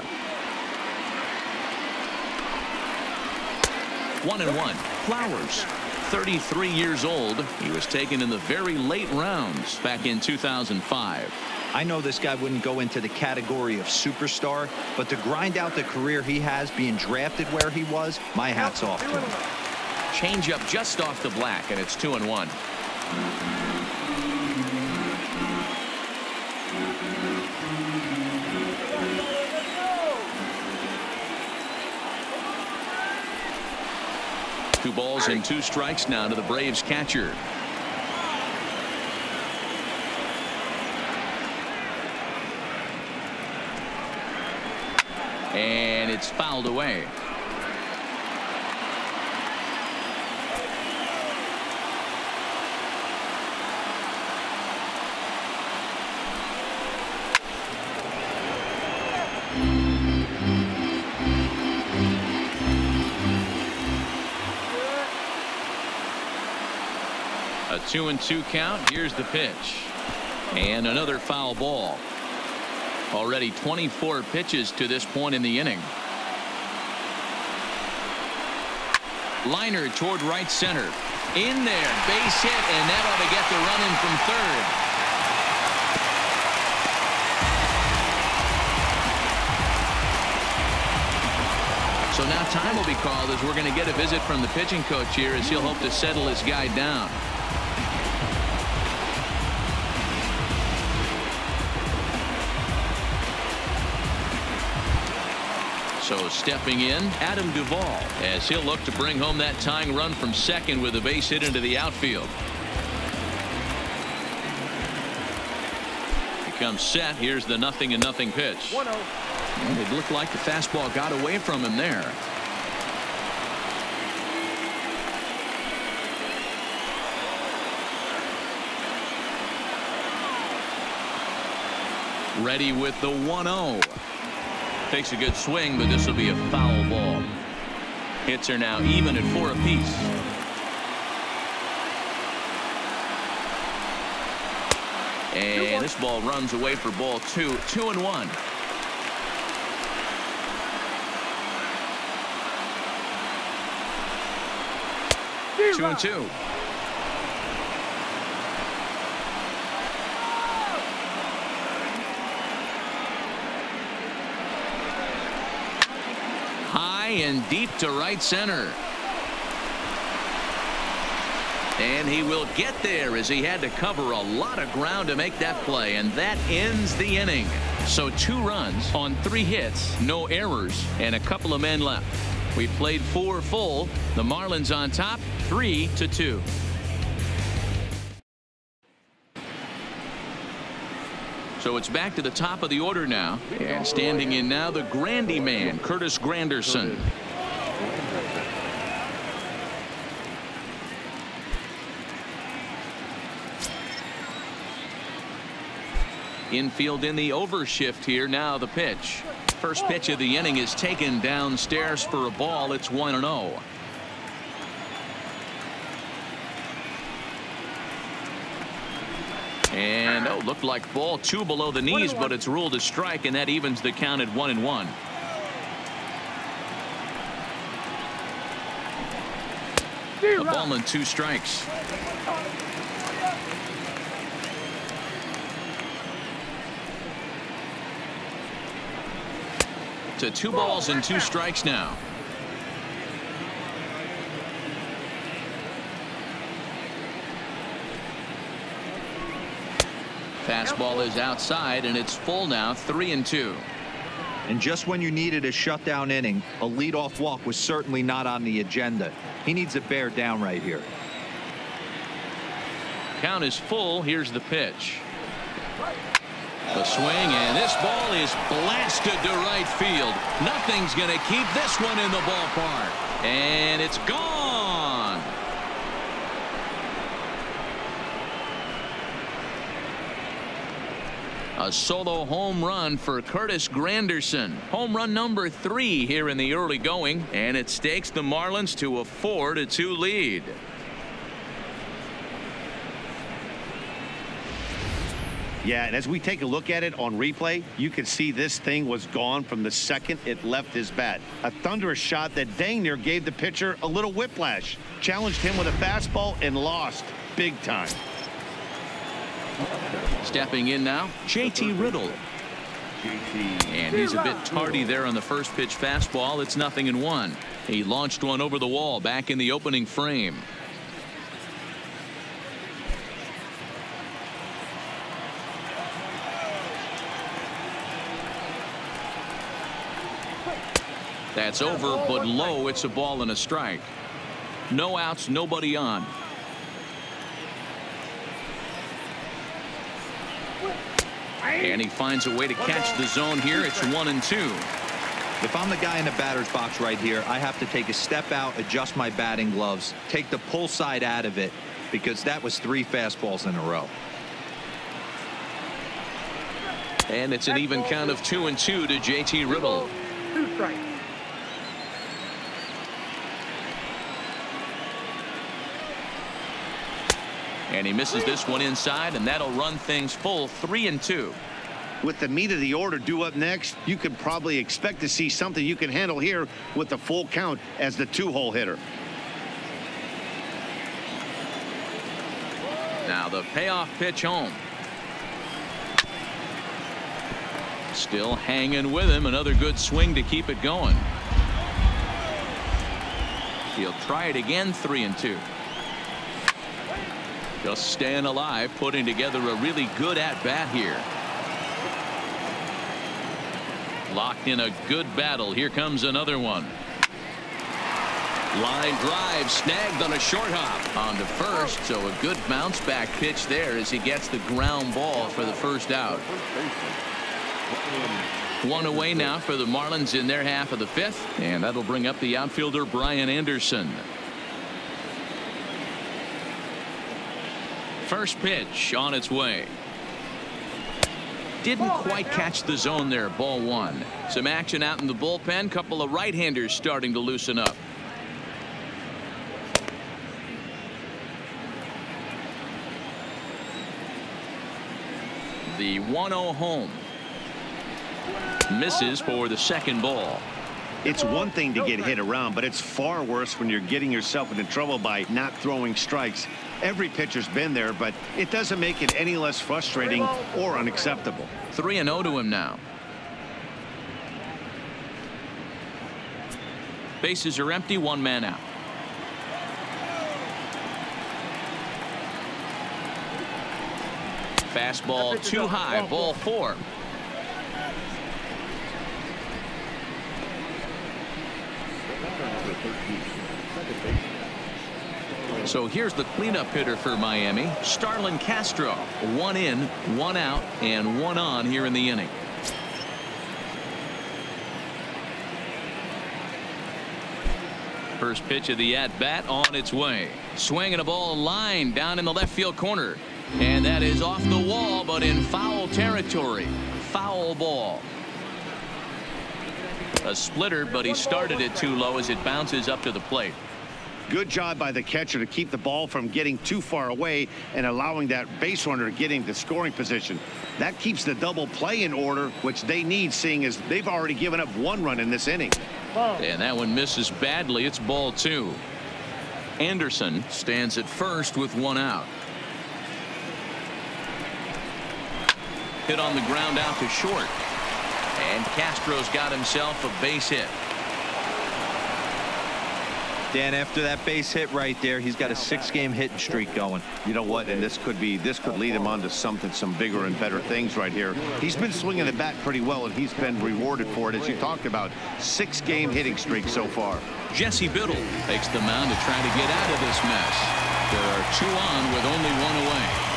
1-1. Flowers, 33 years old. He was taken in the very late rounds back in 2005. I know this guy wouldn't go into the category of superstar, but to grind out the career he has being drafted where he was, my hat's off to him. Changeup just off the black, and it's 2-1. Two balls and 2 strikes now to the Braves catcher. And it's fouled away. A 2-2 count. Here's the pitch. And another foul ball. Already 24 pitches to this point in the inning. Liner toward right center. In there. Base hit, and that ought to get the run in from third. So now time will be called as we're going to get a visit from the pitching coach here as he'll hope to settle his guy down. So stepping in, Adam Duvall, as he'll look to bring home that tying run from second with a base hit into the outfield. He comes set. Here's the 0-0 pitch. 1-0. And it looked like the fastball got away from him there. Ready with the 1-0. Takes a good swing, but this will be a foul ball. Hits are now even at 4 apiece. And this ball runs away for ball 2. 2-1. Two and 2. And deep to right center. And he will get there as he had to cover a lot of ground to make that play, and that ends the inning. So 2 runs on 3 hits, no errors, and a couple of men left. We played 4 full. The Marlins on top, 3-2. So it's back to the top of the order now, and standing in now the Grandy man, Curtis Granderson. Infield in the overshift here. Now the pitch. First pitch of the inning is taken downstairs for a ball. It's 1-0. And looked like ball 2 below the knees, but it's ruled a strike, and that evens the count at 1-1. A ball and 2 strikes. To 2 balls and 2 strikes now. Fastball is outside, and it's full now, 3-2. And just when you needed a shutdown inning, a leadoff walk was certainly not on the agenda. He needs to bear down right here. Count is full. Here's the pitch. The swing, and this ball is blasted to right field. Nothing's going to keep this one in the ballpark. And it's gone. A solo home run for Curtis Granderson. Home run number 3 here in the early going, and it stakes the Marlins to a 4-2 lead. Yeah, and as we take a look at it on replay, you can see this thing was gone from the second it left his bat. A thunderous shot that dang near gave the pitcher a little whiplash. Challenged him with a fastball and lost big time. Stepping in now, JT Riddle. And he's a bit tardy there on the first pitch fastball. It's 0-1. He launched one over the wall back in the opening frame. That's over, but low. It's a ball and a strike. No outs, nobody on. And he finds a way to catch the zone here. It's 1-2. If I'm the guy in the batter's box right here, I have to take a step out, adjust my batting gloves, take the pull side out of it, because that was 3 fastballs in a row. And it's an even count of 2-2 to JT Riddle. 2 strikes. And he misses this one inside, and that'll run things full, 3-2. With the meat of the order due up next, you could probably expect to see something you can handle here with the full count as the 2-hole hitter. Now the payoff pitch home. Still hanging with him. Another good swing to keep it going. He'll try it again, 3-2. Just staying alive, putting together a really good at-bat here. Locked in a good battle. Here comes another one. Line drive snagged on a short hop on to first, so a good bounce back pitch there as he gets the ground ball for the first out. 1 away now for the Marlins in their half of the 5th, and that'll bring up the outfielder Brian Anderson. First pitch on its way. Didn't quite catch the zone there. Ball 1. Some action out in the bullpen. Couple of right-handers starting to loosen up. The 1-0 home. Misses for the second ball. It's one thing to get hit around, but it's far worse when you're getting yourself into trouble by not throwing strikes. Every pitcher's been there, but it doesn't make it any less frustrating or unacceptable. 3-0 to him now. Bases are empty, 1 man out. Fastball too high, ball 4. So here's the cleanup hitter for Miami, Starlin Castro. 1 in, 1 out, and 1 on here in the inning. First pitch of the at-bat on its way. Swinging a ball line down in the left field corner. And that is off the wall, but in foul territory. Foul ball. A splitter, but he started it too low as it bounces up to the plate. Good job by the catcher to keep the ball from getting too far away and allowing that base runner to get into scoring position. That keeps the double play in order, which they need, seeing as they've already given up 1 run in this inning. And that one misses badly. It's ball 2. Anderson stands at first with 1 out. Hit on the ground out to short. And Castro's got himself a base hit. Dan, after that base hit right there, he's got a 6-game hitting streak going. You know what? And this could lead him on to some bigger and better things right here. He's been swinging the bat pretty well, and he's been rewarded for it, as you talked about. 6-game hitting streak so far. Jesse Biddle takes the mound to try to get out of this mess. There are 2 on with only 1 away.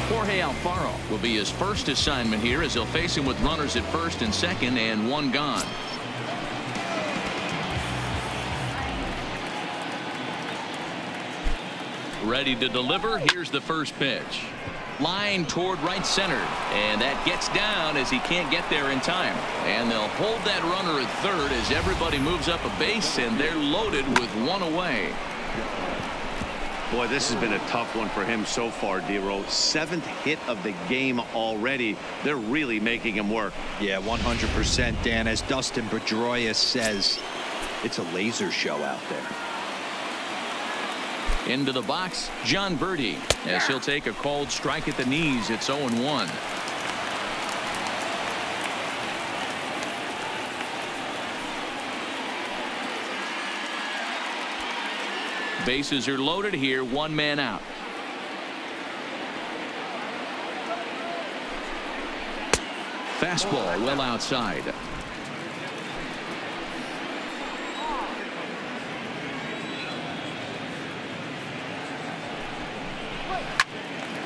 Jorge Alfaro will be his first assignment here, as he'll face him with runners at first and second and 1 gone. Ready to deliver. Here's the first pitch. Line toward right center, and that gets down as he can't get there in time. And they'll hold that runner at third as everybody moves up a base, and they're loaded with 1 away. Boy, this has been a tough one for him so far, D-Roll. 7th hit of the game already. They're really making him work. Yeah, 100%, Dan. As Dustin Pedroia says, it's a laser show out there. Into the box, John Birdie, as he'll take a called strike at the knees. It's 0-1. Bases are loaded here. 1 man out. Fastball well outside.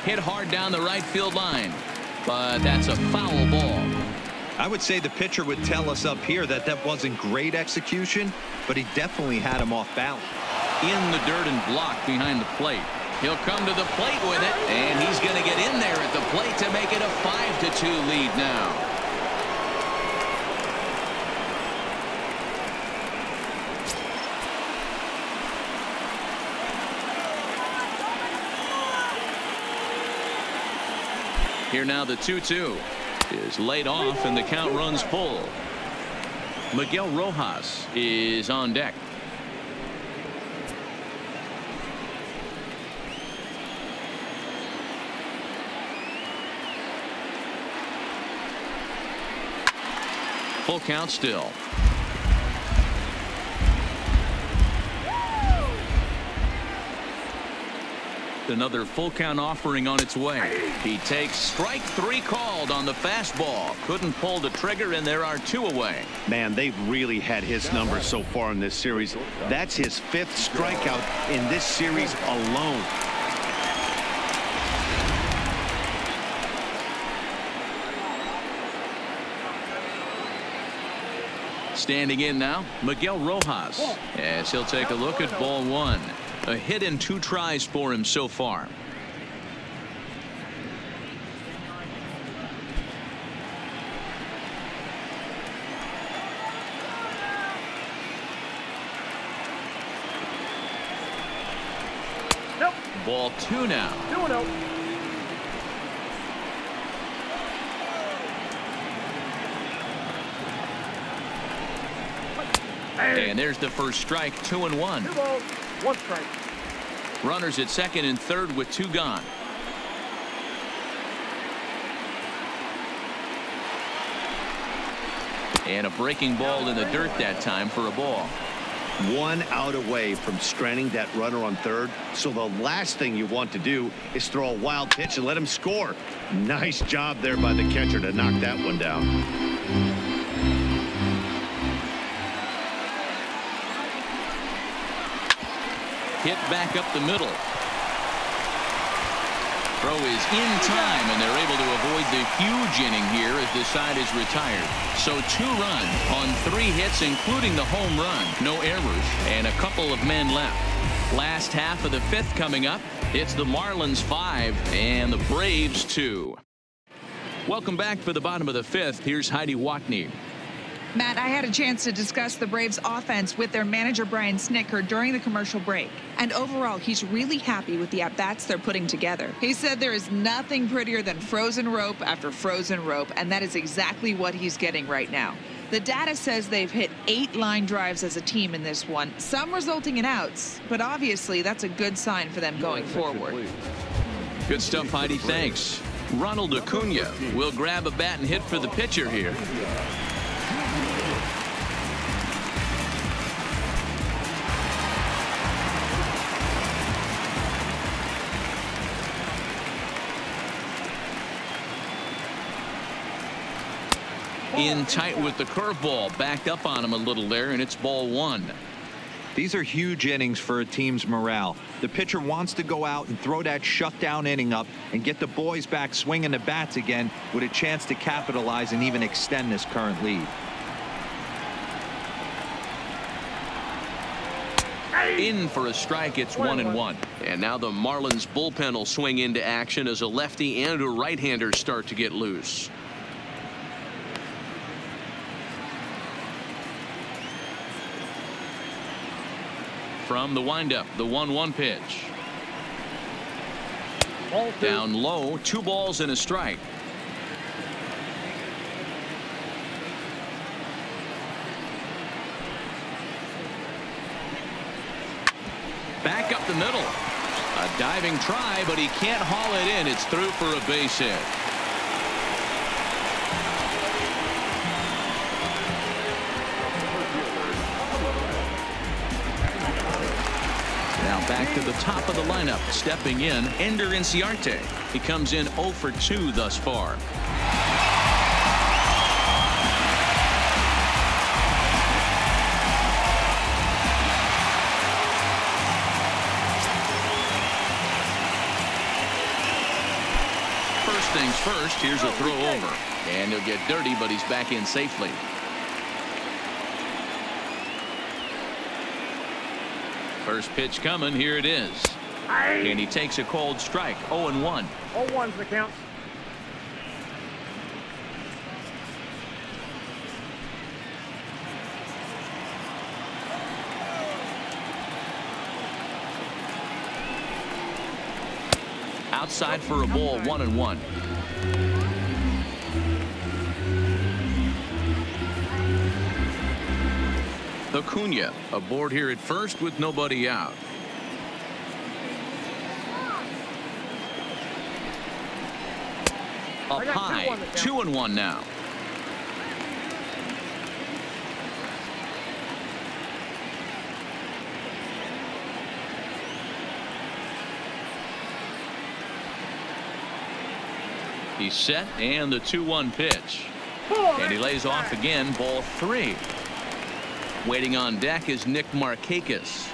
Hit hard down the right field line, but that's a foul ball. I would say the pitcher would tell us up here that that wasn't great execution, but he definitely had him off balance. In the dirt and blocked behind the plate. He'll come to the plate with it, and he's going to get in there at the plate to make it a 5-2 lead now. Here now the 2-2 is laid off, and the count runs full. Miguel Rojas is on deck. Full count still. Another full count offering on its way. He takes strike 3 called on the fastball. Couldn't pull the trigger, and there are 2 away. Man, they've really had his numbers so far in this series. That's his 5th strikeout in this series alone. Standing in now, Miguel Rojas, as he'll take a look at ball 1. A hit in 2 tries for him so far. Nope. Ball 2 now. 2-0. And there's the first strike. 2-1. 2 balls, 1 strike. Runners at second and third with 2 gone. And a breaking ball in the dirt that time for a ball. 1 out away from stranding that runner on third. So the last thing you want to do is throw a wild pitch and let him score. Nice job there by the catcher to knock that one down. Hit back up the middle. Throw is in time, and they're able to avoid the huge inning here as the side is retired. So 2 runs on 3 hits, including the home run. No errors, and a couple of men left. Last half of the 5th coming up. It's the Marlins 5 and the Braves 2. Welcome back for the bottom of the 5th. Here's Heidi Watney. Matt, I had a chance to discuss the Braves offense with their manager, Brian Snitker, during the commercial break. And overall, he's really happy with the at-bats they're putting together. He said there is nothing prettier than frozen rope after frozen rope, and that is exactly what he's getting right now. The data says they've hit 8 line drives as a team in this one, some resulting in outs, but obviously that's a good sign for them going forward. Good stuff, Heidi. Thanks. Ronald Acuna will grab a bat and hit for the pitcher here. In tight with the curveball, backed up on him a little there, and it's ball 1. These are huge innings for a team's morale. The pitcher wants to go out and throw that shutdown inning up and get the boys back swinging the bats again with a chance to capitalize and even extend this current lead. In for a strike. It's 1-1. And now the Marlins bullpen will swing into action as a lefty and a right-hander start to get loose. From the windup, the 1-1 pitch. Down low, 2 balls and a strike. Back up the middle. A diving try, but he can't haul it in. It's through for a base hit. Back to the top of the lineup, stepping in, Ender Inciarte. He comes in 0 for 2 thus far. First things first, here's a throw over. And he'll get dirty, but he's back in safely. First pitch coming. Here it is. And he takes a cold strike. 0-1. 0-1's the count. Outside for a ball. 1-1. Acuna aboard here at first with nobody out. Up high, 2-1 now. He's set, and the 2-1 pitch. And he lays off again, ball 3. Waiting on deck is Nick Markakis.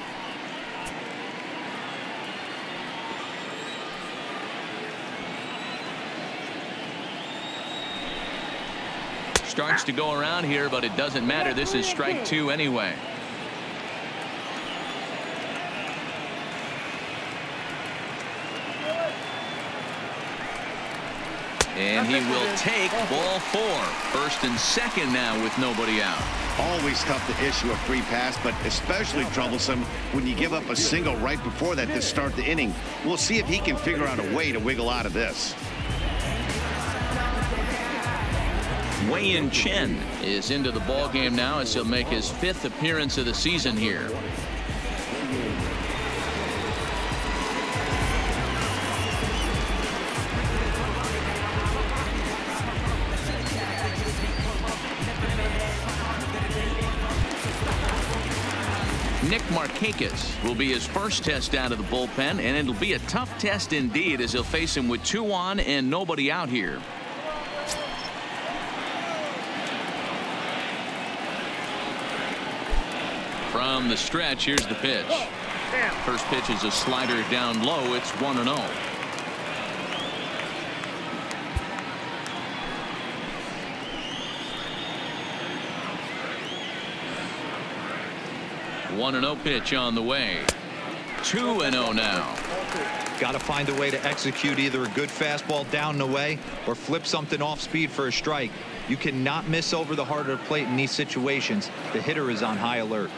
Starts to go around here, but it doesn't matter. This is strike 2 anyway. And he will take ball 4. First and second now with nobody out. Always tough to issue a free pass, but especially troublesome when you give up a single right before that to start the inning. We'll see if he can figure out a way to wiggle out of this. Wei-Yin Chen is into the ball game now as he'll make his 5th appearance of the season here. Nick Markakis will be his first test out of the bullpen, and it'll be a tough test indeed as he'll face him with 2 on and nobody out here. From the stretch, here's the pitch. First pitch is a slider down low. It's 1-0. One 1-0 pitch on the way. 2-0 now. Got to find a way to execute either a good fastball down and away or flip something off speed for a strike. You cannot miss over the heart of the plate in these situations. The hitter is on high alert.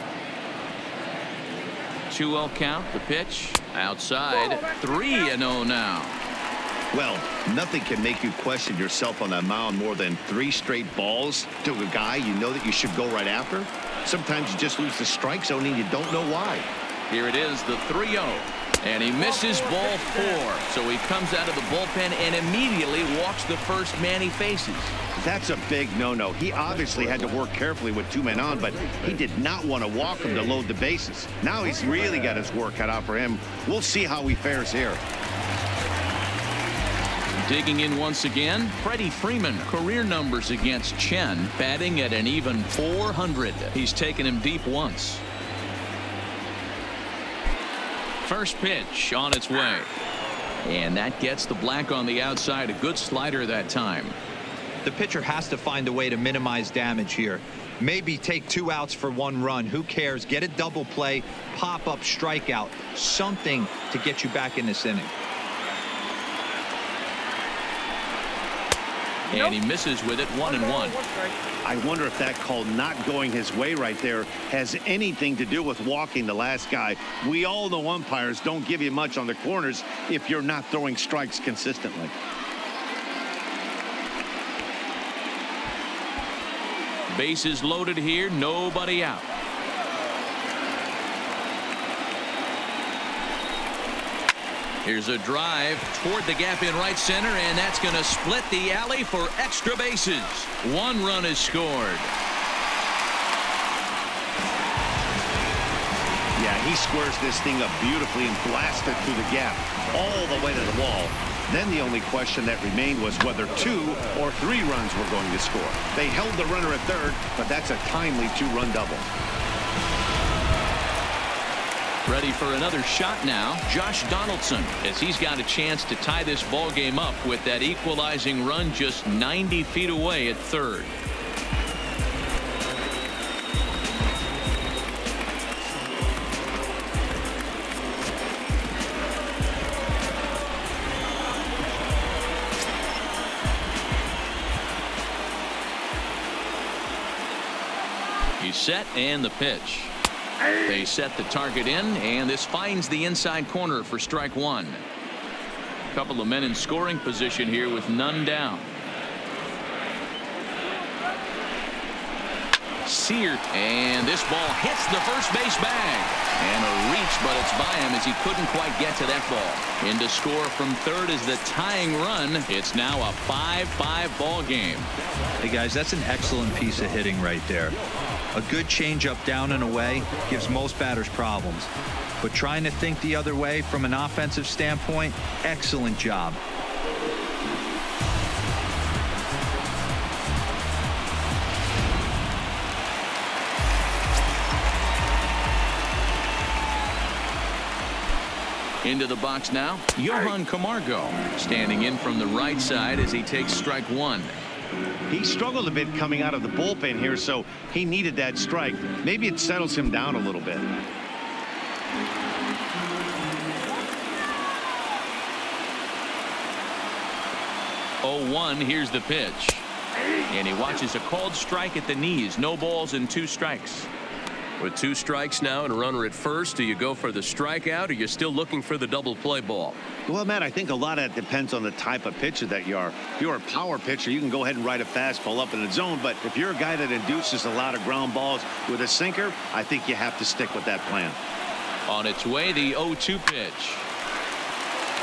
2-0 count. The pitch outside. 3-0 now. Well, nothing can make you question yourself on that mound more than 3 straight balls to a guy you know that you should go right after. Sometimes you just lose the strike zone and you don't know why. Here it is, the 3-0. And he misses ball 4. So he comes out of the bullpen and immediately walks the first man he faces. That's a big no-no. He obviously had to work carefully with 2 men on, but he did not want to walk him to load the bases. Now he's really got his work cut out for him. We'll see how he fares here. Digging in once again, Freddie Freeman. Career numbers against Chen, batting at an even .400. He's taken him deep once. First pitch on its way. And that gets the black on the outside. A good slider that time. The pitcher has to find a way to minimize damage here. Maybe take 2 outs for 1 run. Who cares? Get a double play, pop up, strikeout. Something to get you back in this inning. And he misses with it, 1-1. I wonder if that call not going his way right there has anything to do with walking the last guy. We all know umpires don't give you much on the corners if you're not throwing strikes consistently. Bases loaded here, nobody out. Here's a drive toward the gap in right center, and that's going to split the alley for extra bases. 1 run is scored. Yeah, he squares this thing up beautifully and blasts it through the gap all the way to the wall. Then the only question that remained was whether 2 or 3 runs were going to score. They held the runner at third, but that's a timely 2-run double. Ready for another shot now, Josh Donaldson, as he's got a chance to tie this ball game up with that equalizing run just 90 feet away at third. He's set, and the pitch. They set the target in, and this finds the inside corner for strike 1. A couple of men in scoring position here with none down. Seared, and this ball hits the first base bag. And a reach, but it's by him as he couldn't quite get to that ball. In to score from third is the tying run. It's now a 5-5 ball game. Hey guys, that's an excellent piece of hitting right there. A good changeup down and away gives most batters problems. But trying to think the other way from an offensive standpoint, excellent job. Into the box now, Johan Camargo standing in from the right side as he takes strike 1. He struggled a bit coming out of the bullpen here, so he needed that strike. Maybe it settles him down a little bit. Here's the pitch. And he watches a called strike at the knees. No balls and 2 strikes. With 2 strikes now and a runner at first, do you go for the strikeout, or are you still looking for the double play ball? Well, Matt, I think a lot of that depends on the type of pitcher that you are. If you're a power pitcher, you can go ahead and ride a fastball up in the zone. But if you're a guy that induces a lot of ground balls with a sinker, I think you have to stick with that plan. On its way, the 0-2 pitch.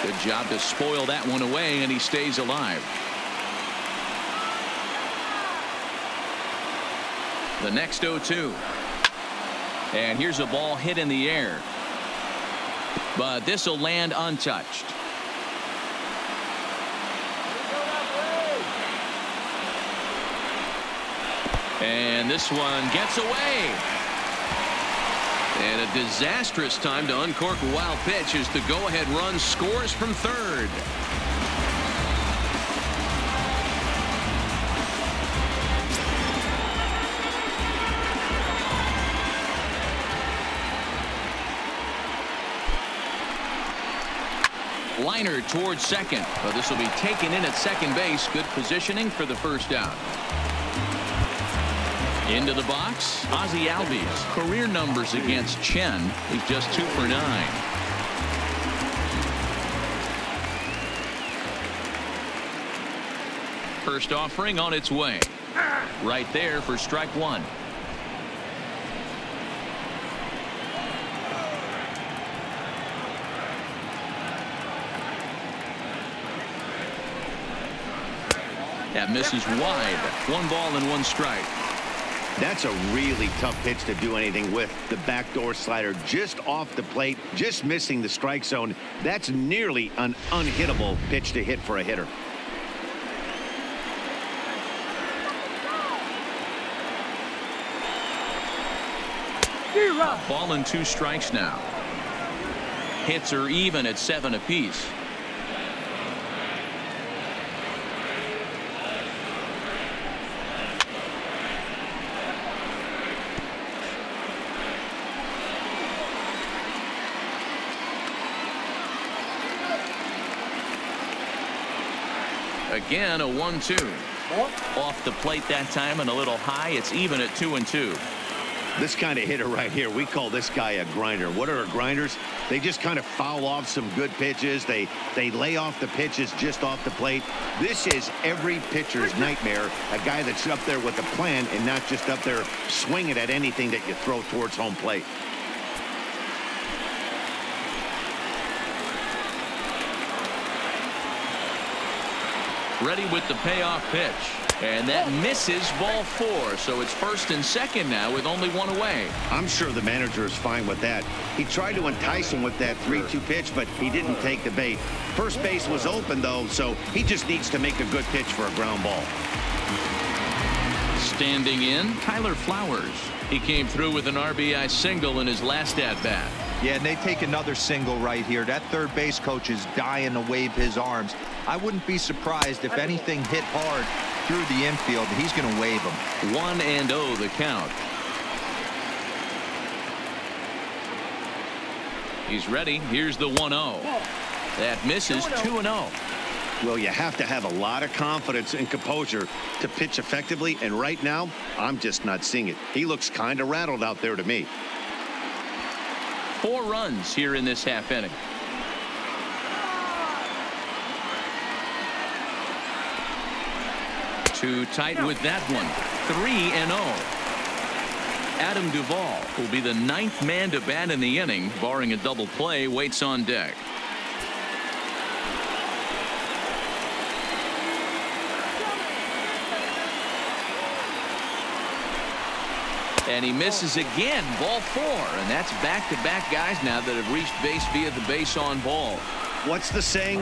Good job to spoil that one away, and he stays alive. The next 0-2. And here's a ball hit in the air. But this will land untouched. And this one gets away. And a disastrous time to uncork a wild pitch as the go-ahead run scores from third. Liner towards second. But this will be taken in at second base. Good positioning for the first out. Into the box, Ozzie Albies. Career numbers against Chen. He's just 2 for 9. First offering on its way. Right there for strike 1. That misses wide. 1 ball and 1 strike. That's a really tough pitch to do anything with. The backdoor slider just off the plate, just missing the strike zone. That's nearly an unhittable pitch to hit for a hitter. Ball and 2 strikes now. Hits are even at 7 apiece. Again, a 1-2. Off the plate that time and a little high. It's even at 2-2. This kind of hitter right here, we call this guy a grinder. What are grinders? They just kind of foul off some good pitches. They lay off the pitches just off the plate. This is every pitcher's nightmare, a guy that's up there with a plan and not just up there swinging at anything that you throw towards home plate. Ready with the payoff pitch. And that misses ball 4. So it's first and second now with only 1 away. I'm sure the manager is fine with that. He tried to entice him with that 3-2 pitch, but he didn't take the bait. First base was open, though, so he just needs to make a good pitch for a ground ball. Standing in, Tyler Flowers. He came through with an RBI single in his last at-bat. Yeah, and they take another single right here. That third base coach is dying to wave his arms. I wouldn't be surprised if anything hit hard through the infield. He's going to wave them. 1-0 the count. He's ready. Here's the 1-0. That misses. 2-0. Well, you have to have a lot of confidence and composure to pitch effectively, and right now I'm just not seeing it. He looks kind of rattled out there to me. 4 runs here in this half inning. Too tight with that one. 3-0. Adam Duvall will be the 9th man to bat in the inning, barring a double play. Waits on deck. And he misses again. Ball 4. And that's back-to-back guys now that have reached base via the base on ball. What's the saying?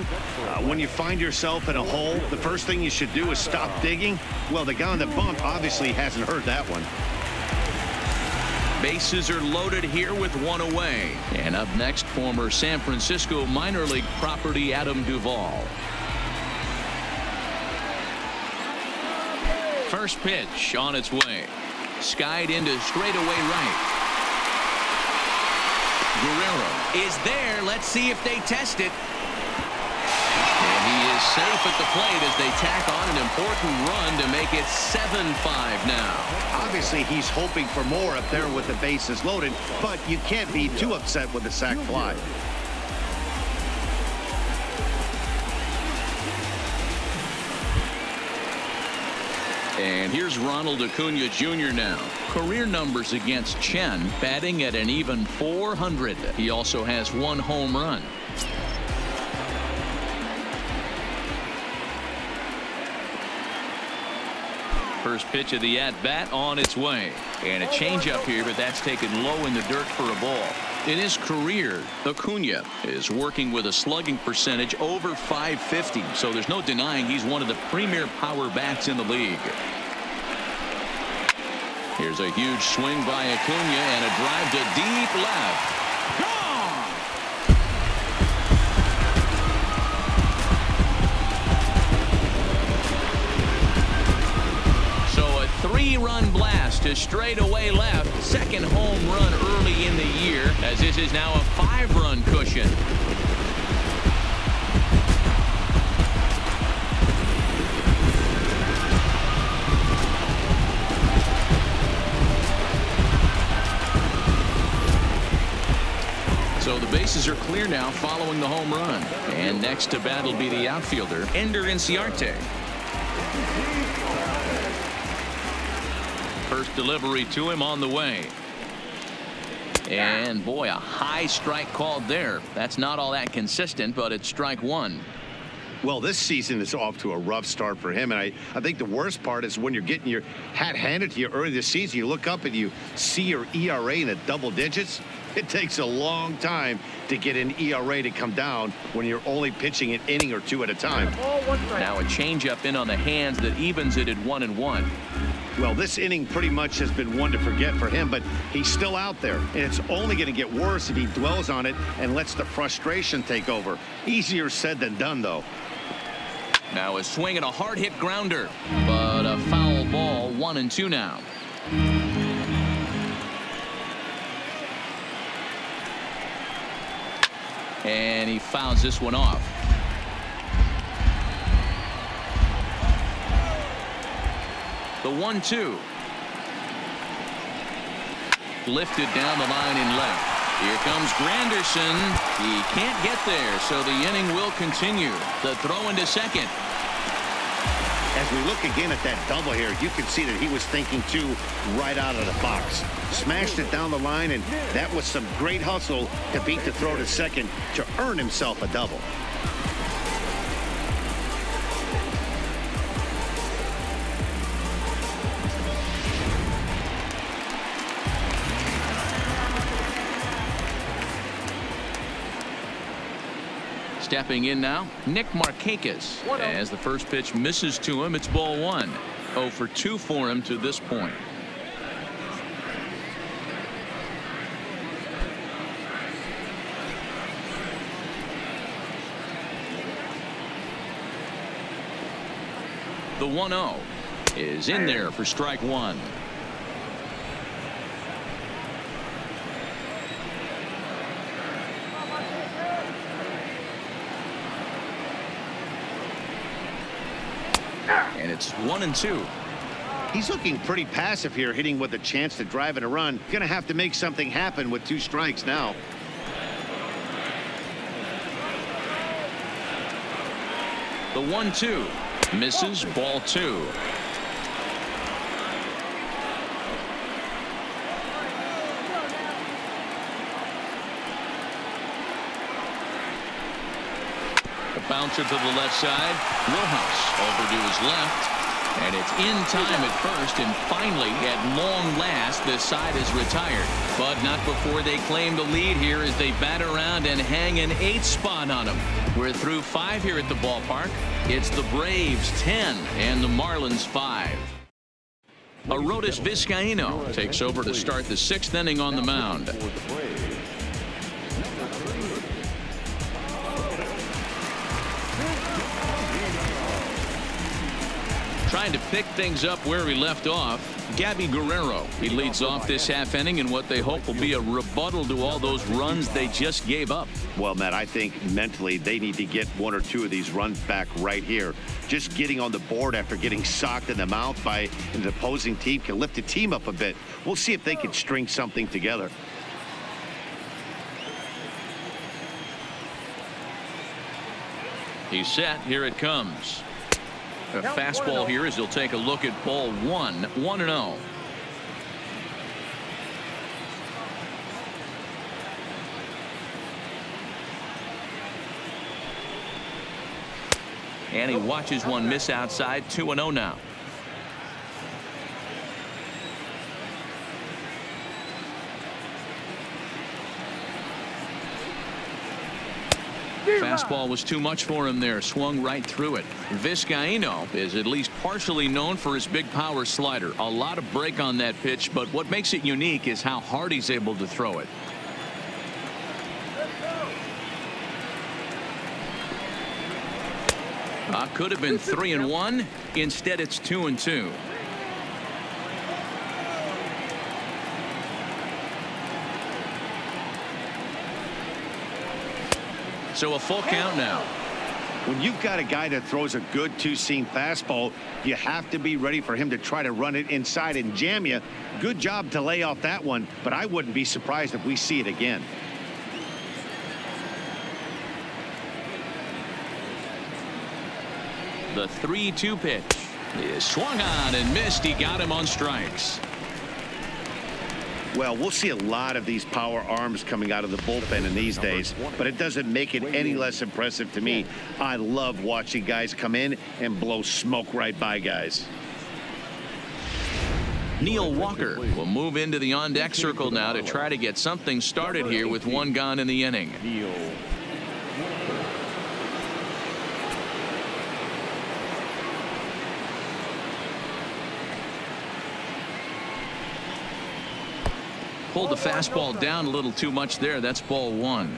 When you find yourself in a hole, the first thing you should do is stop digging. Well, the guy on the bump obviously hasn't heard that one. Bases are loaded here with 1 away. And up next, former San Francisco minor league property Adam Duvall. First pitch on its way. Skied into straightaway right. Guerrero is there. Let's see if they test it. And he is safe at the plate as they tack on an important run to make it 7-5 now. Obviously, he's hoping for more up there with the bases loaded, but you can't be too upset with the sac fly. And here's Ronald Acuna Jr. now. Career numbers against Chen, batting at an even .400. He also has 1 home run. First pitch of the at-bat on its way. And a changeup here, but that's taken low in the dirt for a ball. In his career, Acuna is working with a slugging percentage over .550, so there's no denying he's one of the premier power bats in the league. Here's a huge swing by Acuna and a drive to deep left. Gone! So a 3-run blast to straightaway left. Second home run early in the year, as this is now a 5-run cushion. clear now following the home run. And next to bat will be the outfielder, Ender Inciarte. First delivery to him on the way. And boy, a high strike called there. That's not all that consistent, but it's strike one. Well, this season is off to a rough start for him, and I think the worst part is when you're getting your hat handed to you early this season, you look up and you see your ERA in the double digits. It takes a long time to get an ERA to come down when you're only pitching an inning or two at a time. Now a changeup in on the hands that evens it at 1-1. Well, this inning pretty much has been one to forget for him, but he's still out there, and it's only going to get worse if he dwells on it and lets the frustration take over. Easier said than done, though. Now a swing and a hard hit grounder, but a foul ball. 1-2 now. And he fouls this one off. The 1-2. Lifted down the line in left. Here comes Granderson. He can't get there, so the inning will continue. The throw into second. As we look again at that double here, you can see that he was thinking too right out of the box. Smashed it down the line, and that was some great hustle to beat the throw to second to earn himself a double. Stepping in now, Nick Markakis. As the first pitch misses to him, it's ball one. 0 for 2 for him to this point. The 1-0 is in there for strike one. And it's 1-2. He's looking pretty passive here, hitting with a chance to drive in a run. Going to have to make something happen with 2 strikes now. The 1-2 misses, ball 2. Bouncer to the left side. Rojas over to his left. And it's in time at first. And finally, at long last, this side is retired. But not before they claim the lead here as they bat around and hang an 8th spot on them. We're through 5 here at the ballpark. It's the Braves 10 and the Marlins 5. Arodys Vizcaíno takes over to start the 6th inning on the mound. Trying to pick things up where he left off, Gabby Guerrero. He leads off this half inning in what they hope will be a rebuttal to all those runs they just gave up. Well, Matt, I think mentally they need to get 1 or 2 of these runs back right here. Just getting on the board after getting socked in the mouth by an opposing team can lift the team up a bit. We'll see if they can string something together. He's set. Here it comes. A fastball here as he'll take a look at ball 1. 1-0. And he watches one miss outside. 2-0 now. Fastball was too much for him there. Swung right through it. Vizcaíno is at least partially known for his big power slider. A lot of break on that pitch, but what makes it unique is how hard he's able to throw it. Could have been 3-1. Instead, it's 2-2. So a full count now. When you've got a guy that throws a good 2-seam fastball, you have to be ready for him to try to run it inside and jam you. Good job to lay off that one, but I wouldn't be surprised if we see it again. The 3-2 pitch is swung on and missed. He got him on strikes. Well, we'll see a lot of these power arms coming out of the bullpen in these days, but it doesn't make it any less impressive to me. I love watching guys come in and blow smoke right by guys. Neil Walker will move into the on-deck circle now to try to get something started here with one gone in the inning. Pulled the fastball down a little too much there. That's ball one.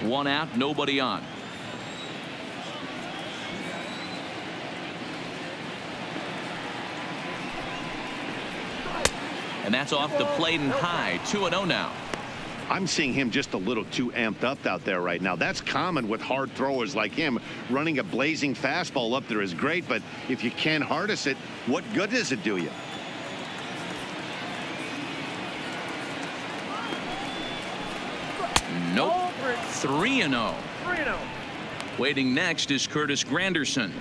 One out, nobody on. And that's off the plate and high. 2-0 now. I'm seeing him just a little too amped up out there right now. That's common with hard throwers like him. Running a blazing fastball up there is great, but if you can't harness it, what good does it do you? Nope. 3-0. Waiting next is Curtis Granderson.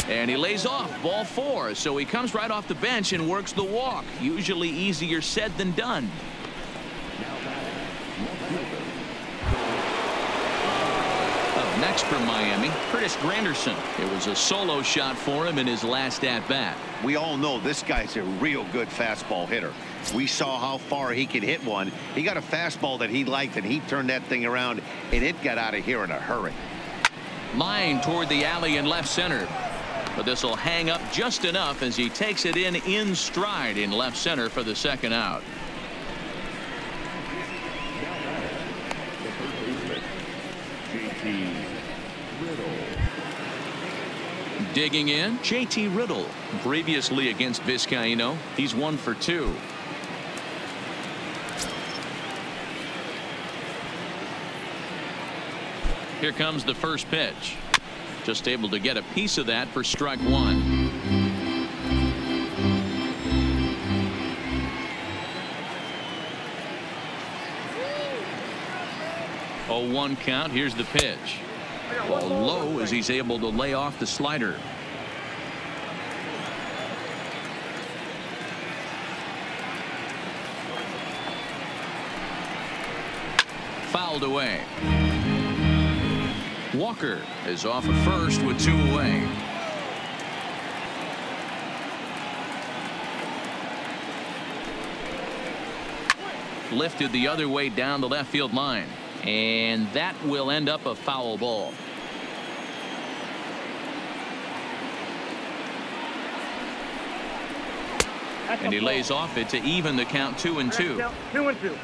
And he lays off, ball 4. So he comes right off the bench and works the walk. Usually easier said than done. Up next for Miami, Curtis Granderson. It was a solo shot for him in his last at-bat. We all know this guy's a real good fastball hitter. We saw how far he could hit one. He got a fastball that he liked, and he turned that thing around, and it got out of here in a hurry. Line toward the alley in left center. But this will hang up just enough as he takes it in stride in left center for the second out. Digging in, JT Riddle. Previously against Vizcaíno, he's 1 for 2. Here comes the first pitch. Just able to get a piece of that for strike 1. 0-1 count. Here's the pitch. Ball low as he's able to lay off the slider. Fouled away. Walker is off at first with 2 away. Lifted the other way down the left field line. And that will end up a foul ball. And he lays off it to even the count 2-2. 2-2.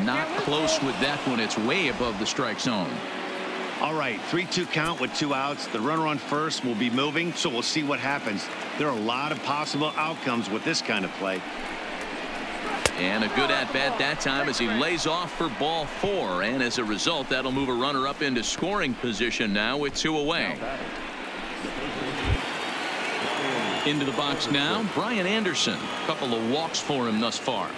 Not close with that one. It's way above the strike zone. All right, 3-2 count with 2 outs. The runner on first will be moving, so we'll see what happens. There are a lot of possible outcomes with this kind of play. And a good at-bat that time as he lays off for ball 4. And as a result, that'll move a runner up into scoring position now with 2 away. Into the box now, Brian Anderson. A couple of walks for him thus far.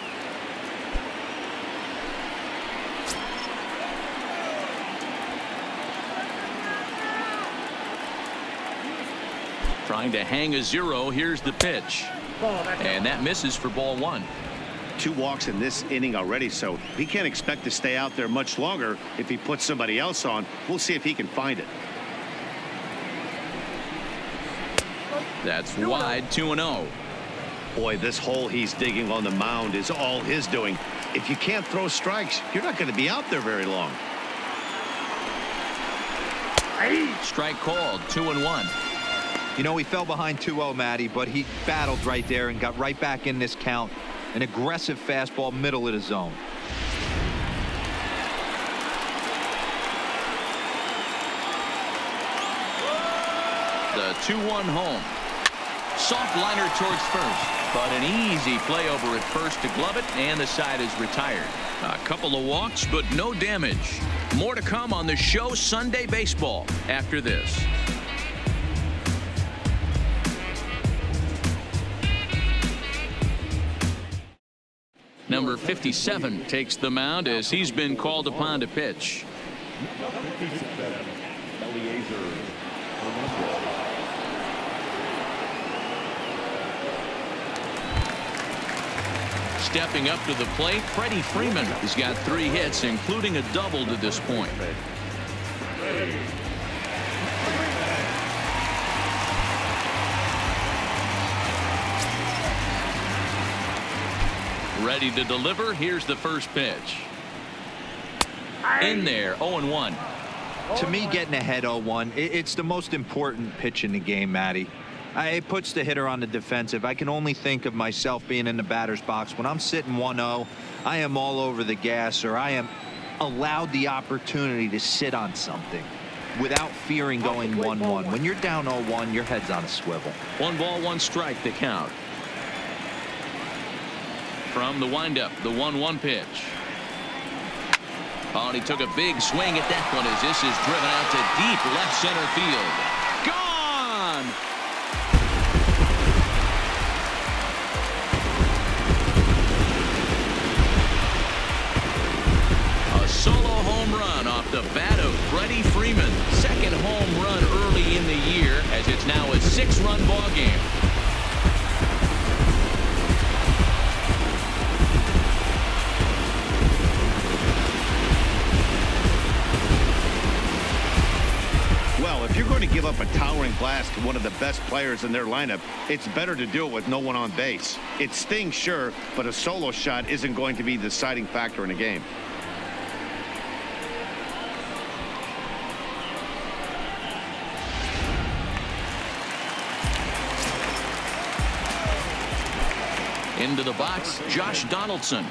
Trying to hang a 0. Here's the pitch. And that misses for ball 1. 2 walks in this inning already, so he can't expect to stay out there much longer if he puts somebody else on. We'll see if he can find it. That's wide. 2-0. Boy, this hole he's digging on the mound is all his doing. If you can't throw strikes, you're not going to be out there very long. Strike called. 2-1. You know, he fell behind 2-0, Matty, but he battled right there and got right back in this count. An aggressive fastball, middle of the zone. The 2-1 home. Soft liner towards first, but an easy play over at first to glove it, and the side is retired. A couple of walks, but no damage. More to come on the show Sunday Baseball after this. Number 57 takes the mound as he's been called upon to pitch. Stepping up to the plate, Freddie Freeman. He's got 3 hits, including a double to this point. Ready to deliver. Here's the first pitch. In there, 0-1. To me, getting ahead 0-1, it's the most important pitch in the game, Matty. It puts the hitter on the defensive. I can only think of myself being in the batter's box. When I'm sitting 1-0, I am all over the gas, or I am allowed the opportunity to sit on something without fearing going 1-1. When you're down 0-1, your head's on a swivel. 1 ball, 1 strike, the count. From the windup, the 1-1 pitch. Oh, and he took a big swing at that one as this is driven out to deep left center field. Gone! A solo home run off the bat of Freddie Freeman. Second home run early in the year as it's now a 6-run ball game. If you're going to give up a towering blast to one of the best players in their lineup, it's better to do it with no one on base. It stings, sure, but a solo shot isn't going to be the deciding factor in a game. Into the box, Josh Donaldson.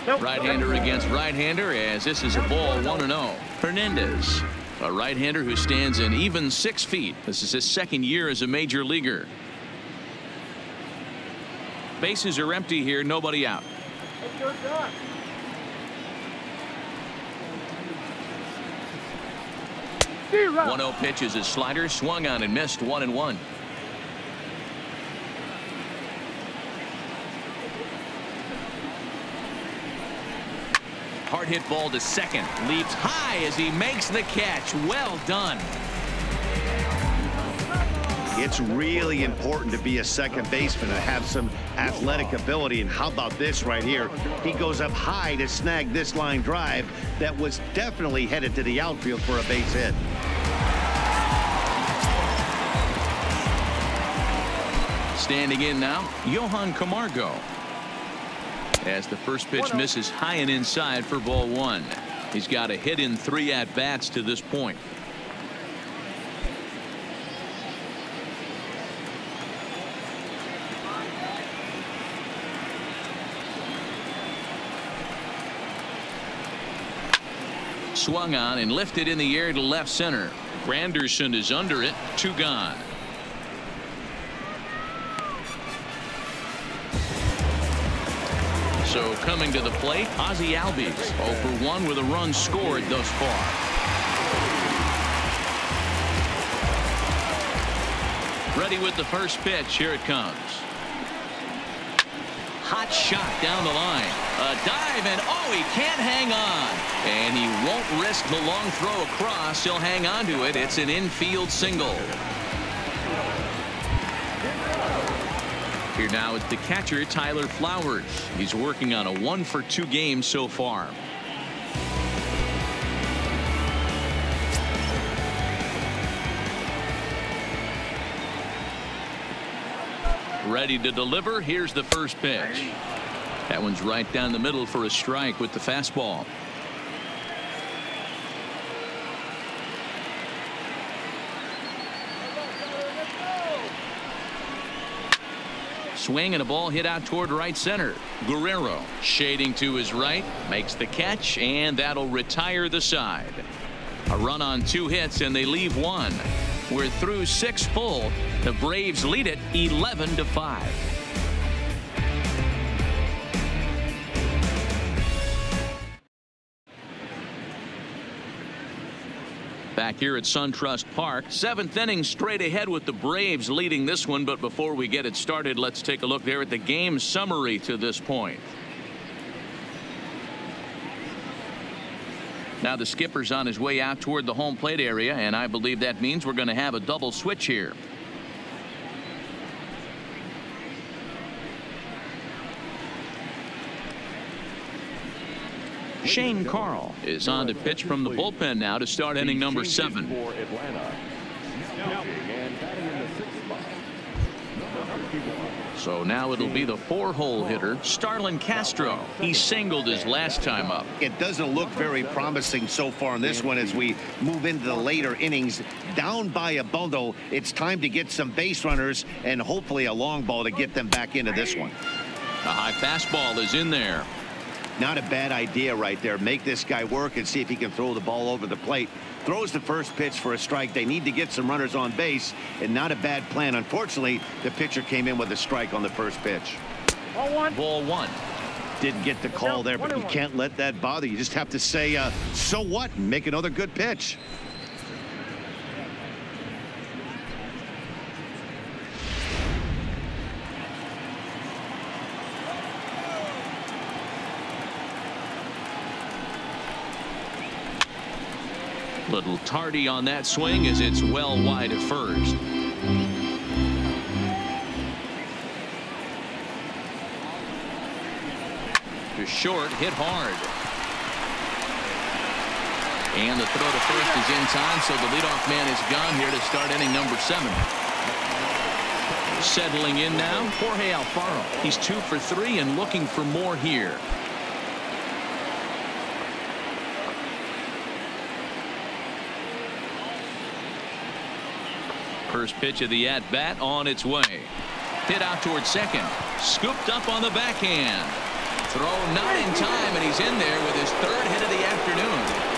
Right-hander against right-hander as this is a ball 1-0. Hernandez, a right-hander who stands an even 6 feet. This is his second year as a major leaguer. Bases are empty here, nobody out. 1-0 pitch is his slider, swung on and missed, 1-1. Hard hit ball to second. Leaps high as he makes the catch. Well done. It's really important to be a second baseman and have some athletic ability. And how about this right here? He goes up high to snag this line drive that was definitely headed to the outfield for a base hit. Standing in now, Johan Camargo. As the first pitch misses high and inside for ball 1. He's got a hit in 3 at-bats to this point. Swung on and lifted in the air to left center. Granderson is under it. 2 gone. So coming to the plate, Ozzie Albies 0 for 1 with a run scored thus far. Ready with the first pitch. Here it comes. Hot shot down the line. A dive, and oh, he can't hang on. And he won't risk the long throw across. He'll hang on to it. It's an infield single. Here now is the catcher, Tyler Flowers. He's working on a 1 for 2 game so far. Ready to deliver. Here's the first pitch. That one's right down the middle for a strike with the fastball. Swing and a ball hit out toward right center. Guerrero shading to his right, makes the catch, and that'll retire the side. A run on 2 hits, and they leave 1. We're through 6 full. The Braves lead it 11-5. Back here at SunTrust Park, 7th inning straight ahead with the Braves leading this one. But before we get it started, let's take a look there at the game summary to this point. Now the skipper's on his way out toward the home plate area, and I believe that means we're going to have a double switch here. Shane Carl is on to pitch from the bullpen now to start inning number 7. So now it'll be the 4-hole hitter, Starlin Castro. He singled his last time up. It doesn't look very promising so far in this one as we move into the later innings. Down by a bundle, it's time to get some base runners and hopefully a long ball to get them back into this one. A high fastball is in there. Not a bad idea right there. Make this guy work and see if he can throw the ball over the plate. Throws the first pitch for a strike. They need to get some runners on base, and not a bad plan. Unfortunately, the pitcher came in with a strike on the first pitch. Ball one. Didn't get the call there, but you can't let that bother you. Just have to say, so what, and make another good pitch. Little tardy on that swing as it's well wide at first. To short, hit hard. And the throw to first is in time, so the leadoff man is gone here to start inning number 7. Settling in now, Jorge Alfaro. He's 2 for 3 and looking for more here. First pitch of the at-bat on its way. Hit out towards second. Scooped up on the backhand. Throw not in time, and he's in there with his 3rd hit of the afternoon.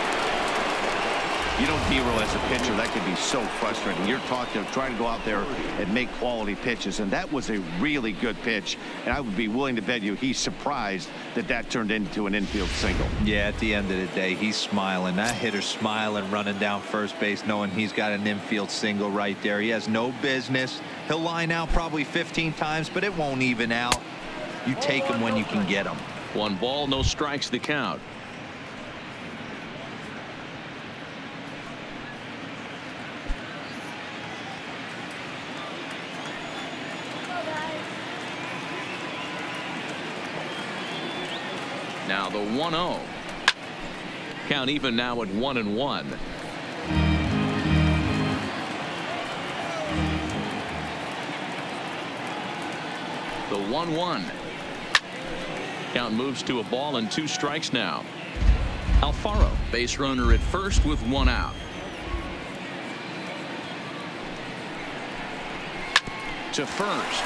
You know, D-Roll, as a pitcher, that can be so frustrating. You're taught to try to go out there and make quality pitches, and that was a really good pitch. And I would be willing to bet you he's surprised that that turned into an infield single. Yeah, at the end of the day, he's smiling. That hitter's smiling, running down first base, knowing he's got an infield single right there. He has no business. He'll line out probably 15 times, but it won't even out. You take him when you can get him. 1 ball, no strikes, the count. Now the 1-0. Count even now at 1-1. The 1-1. Count moves to a ball and 2 strikes now. Alfaro, base runner at first with 1 out. To first.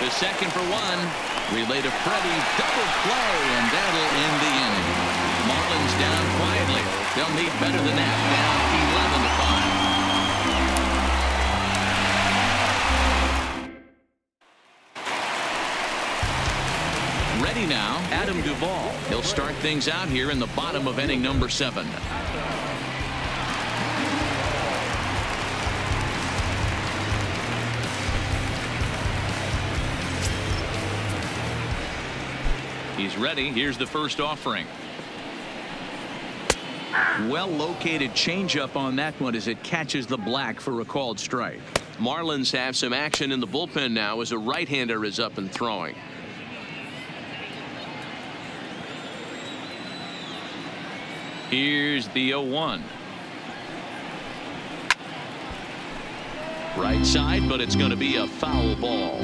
The second for 1. Relay to Freddie, double play, and that'll end the inning. Marlins down quietly. They'll need better than that, down 11-5. Ready now, Adam Duvall. He'll start things out here in the bottom of inning number 7. He's ready. Here's the first offering. Well located changeup on that one as it catches the black for a called strike. Marlins have some action in the bullpen now as a right-hander is up and throwing. Here's the 0-1. Right side, but it's going to be a foul ball.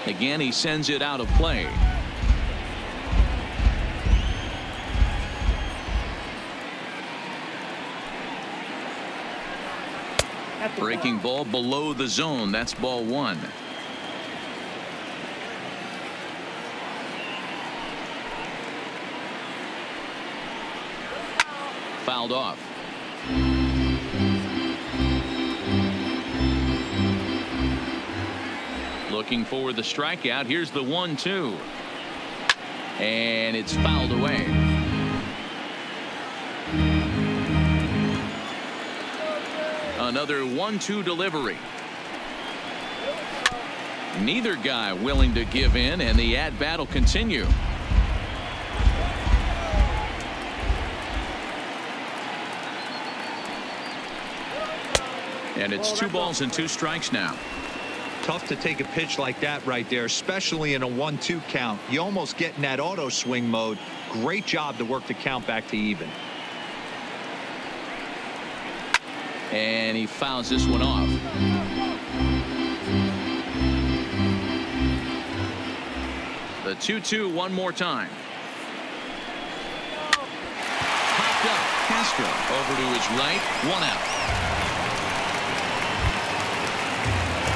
Again, he sends it out of play. Breaking ball below the zone. That's ball one. Fouled off. Looking for the strikeout. Here's the 1-2. And it's fouled away. Another 1-2 delivery. Neither guy willing to give in, and the at-bat will continue. And it's 2 balls and 2 strikes now. Tough to take a pitch like that right there, especially in a 1-2 count. You almost get in that auto swing mode. Great job to work the count back to even. And he fouls this one off. The 2-2 one more time. Popped up. Castro over to his right. 1 out.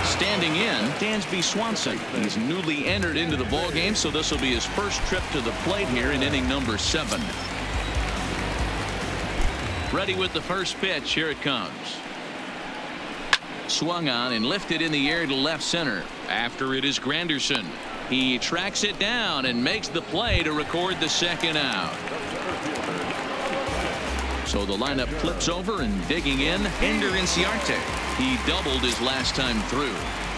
Standing in, Dansby Swanson. He's newly entered into the ballgame, so this will be his first trip to the plate here in inning number 7. Ready with the first pitch. Here it comes. Swung on and lifted in the air to left center. After it is Granderson. He tracks it down and makes the play to record the second out. So the lineup flips over, and digging in, Ender Inciarte. He doubled his last time through.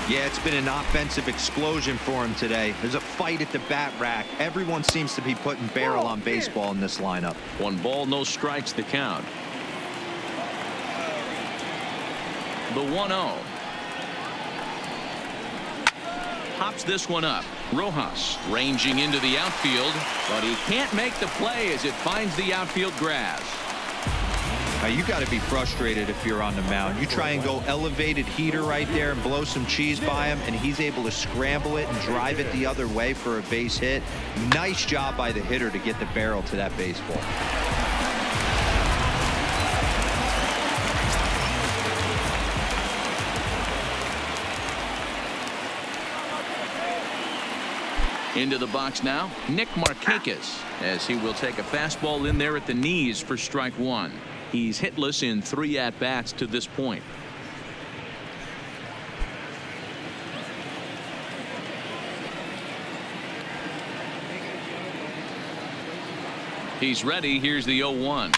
Yeah, it's been an offensive explosion for him today. There's a fight at the bat rack. Everyone seems to be putting barrel on baseball in this lineup. 1 ball, no strikes the count. The 1-0. Pops this one up. Rojas ranging into the outfield, but he can't make the play as it finds the outfield grass. Now you got to be frustrated if you're on the mound. You try and go elevated heater right there and blow some cheese by him, and he's able to scramble it and drive it the other way for a base hit. Nice job by the hitter to get the barrel to that baseball. Into the box now, Nick Markakis, as he will take a fastball in there at the knees for strike 1. He's hitless in 3 at-bats to this point. He's ready. Here's the 0-1.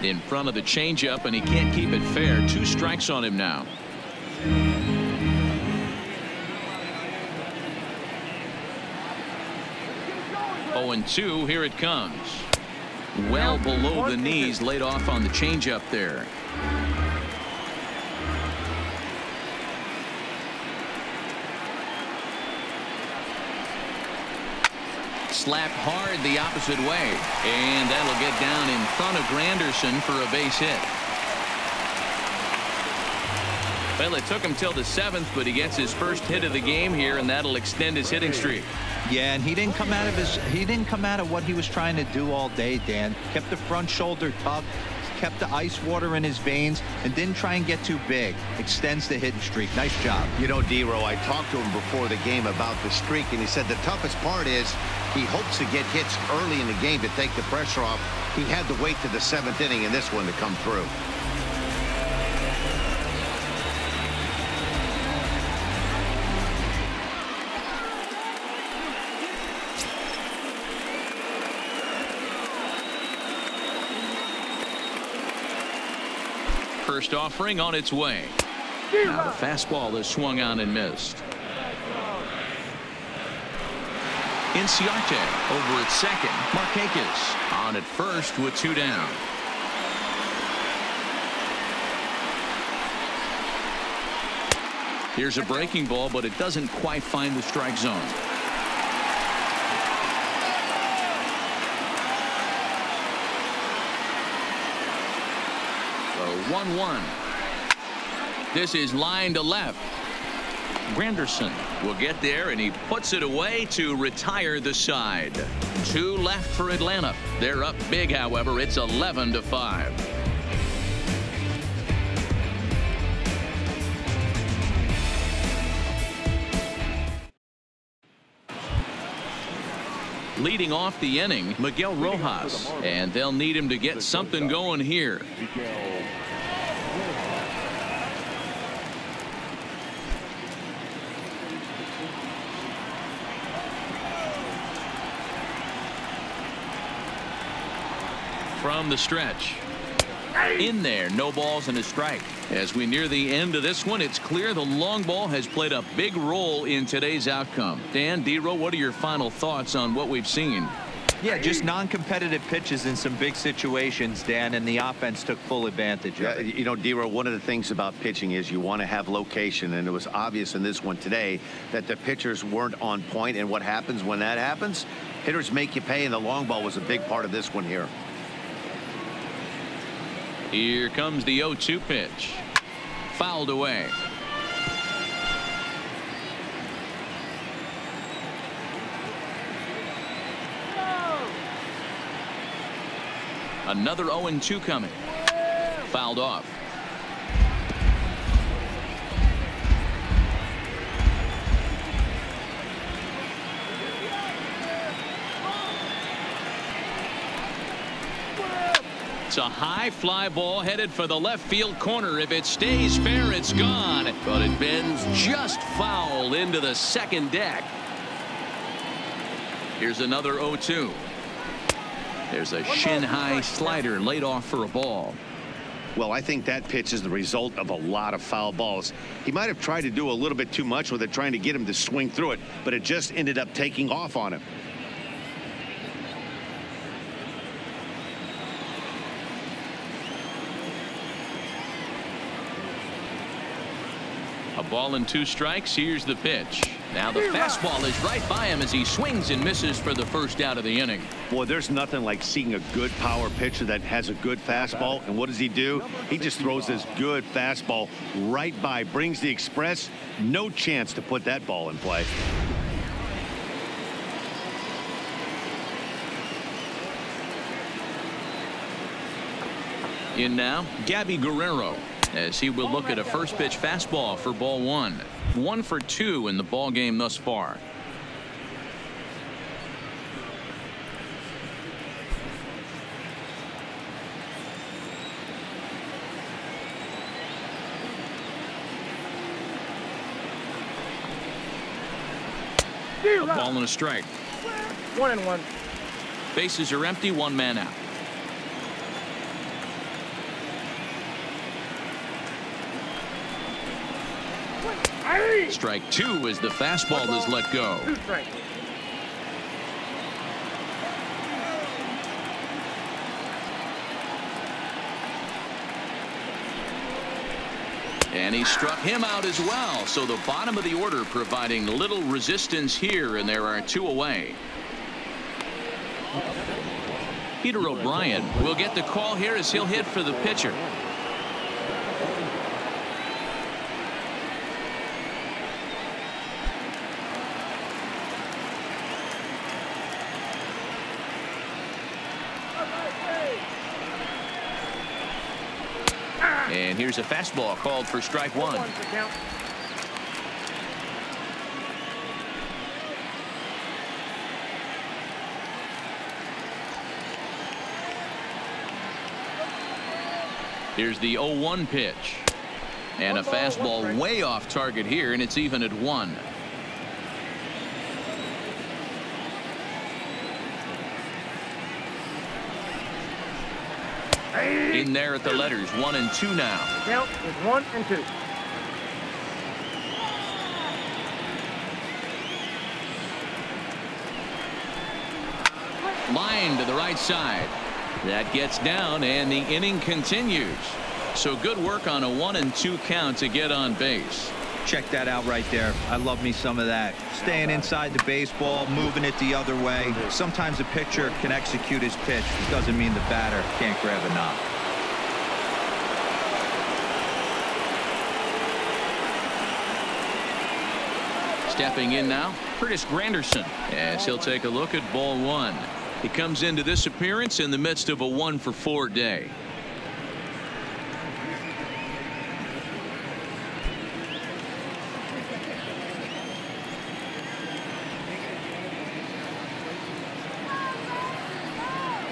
In front of the changeup, and he can't keep it fair. 2 strikes on him now. 0-2. Here it comes. Well below the knees, laid off on the changeup there. Slapped hard the opposite way, and that'll get down in front of Granderson for a base hit. Well, it took him till the 7th, but he gets his first hit of the game here, and that'll extend his hitting streak. Yeah, and he didn't come out of what he was trying to do all day, Dan. Kept the front shoulder tucked, kept the ice water in his veins, and didn't try and get too big. Extends the hitting streak. Nice job. You know, D-Row, I talked to him before the game about the streak, and he said the toughest part is he hopes to get hits early in the game to take the pressure off. He had to wait to the 7th inning in this one to come through. First offering on its way. Now the fastball is swung on and missed. Inciarte over at second. Markakis on at first with 2 down. Here's a breaking ball, but it doesn't quite find the strike zone. So 1-1. This is line to left. Granderson will get there, and he puts it away to retire the side. 2 left for Atlanta. They're up big, however. It's 11-5. Leading off the inning, Miguel Rojas, and they'll need him to get something going here. From the stretch. In there, no balls and a strike. As we near the end of this one, it's clear the long ball has played a big role in today's outcome. Dan, D-Row, what are your final thoughts on what we've seen? Yeah, just non-competitive pitches in some big situations, Dan, and the offense took full advantage of it. You know, D-Row, one of the things about pitching is you want to have location, and it was obvious in this one today that the pitchers weren't on point, and what happens when that happens? Hitters make you pay, and the long ball was a big part of this one here. Here comes the 0-2 pitch. Fouled away. Another 0-2 coming. Fouled off. It's a high fly ball headed for the left field corner. If it stays fair, it's gone. But it bends just foul into the second deck. Here's another 0-2. There's a shin-high slider laid off for a ball. Well, I think that pitch is the result of a lot of foul balls. He might have tried to do a little bit too much with it, trying to get him to swing through it, but it just ended up taking off on him. A ball and 2 strikes. Here's the pitch. Now the fastball is right by him as he swings and misses for the first out of the inning. Boy, there's nothing like seeing a good power pitcher that has a good fastball. And what does he do? He just throws this good fastball right by, brings the express. No chance to put that ball in play. In now, Gabby Guerrero, as he will look at a first pitch fastball for ball 1. 1 for 2 in the ball game thus far. A ball and a strike. 1-1. Bases are empty, 1 man out. Strike 2 as the fastball is let go. 2 strikes. And he struck him out as well. So the bottom of the order providing little resistance here, and there are 2 away. Peter O'Brien will get the call here as he'll hit for the pitcher. And here's a fastball called for strike 1. Here's the 0-1 pitch. And a fastball way off target here, and it's even at 1. In there at the letters, 1 and 2 now. Count is 1 and 2. Line to the right side. That gets down, and the inning continues. So good work on a 1 and 2 count to get on base. Check that out right there. I love me some of that. Staying inside the baseball, moving it the other way. Sometimes a pitcher can execute his pitch. It doesn't mean the batter can't grab a knock. Stepping in now, Curtis Granderson, as he'll take a look at ball 1. He comes into this appearance in the midst of a 1-for-4 day.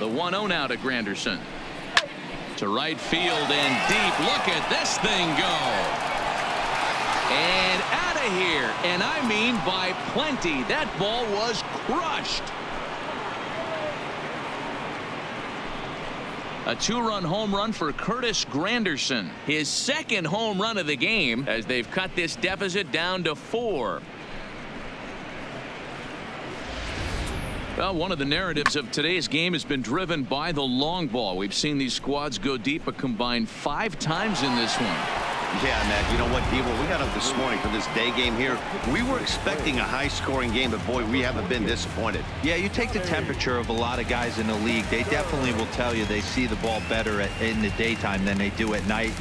The 1-0 now to Granderson. To right field and deep. Look at this thing go. And out of here. And I mean by plenty. That ball was crushed. A 2-run home run for Curtis Granderson. His second home run of the game as they've cut this deficit down to 4. Well, one of the narratives of today's game has been driven by the long ball. We've seen these squads go deep a combined 5 times in this one. Yeah, Matt, you know what, Devo? We got up this morning for this day game here. We were expecting a high-scoring game, but, boy, we haven't been disappointed. Yeah, you take the temperature of a lot of guys in the league. They definitely will tell you they see the ball better in the daytime than they do at night.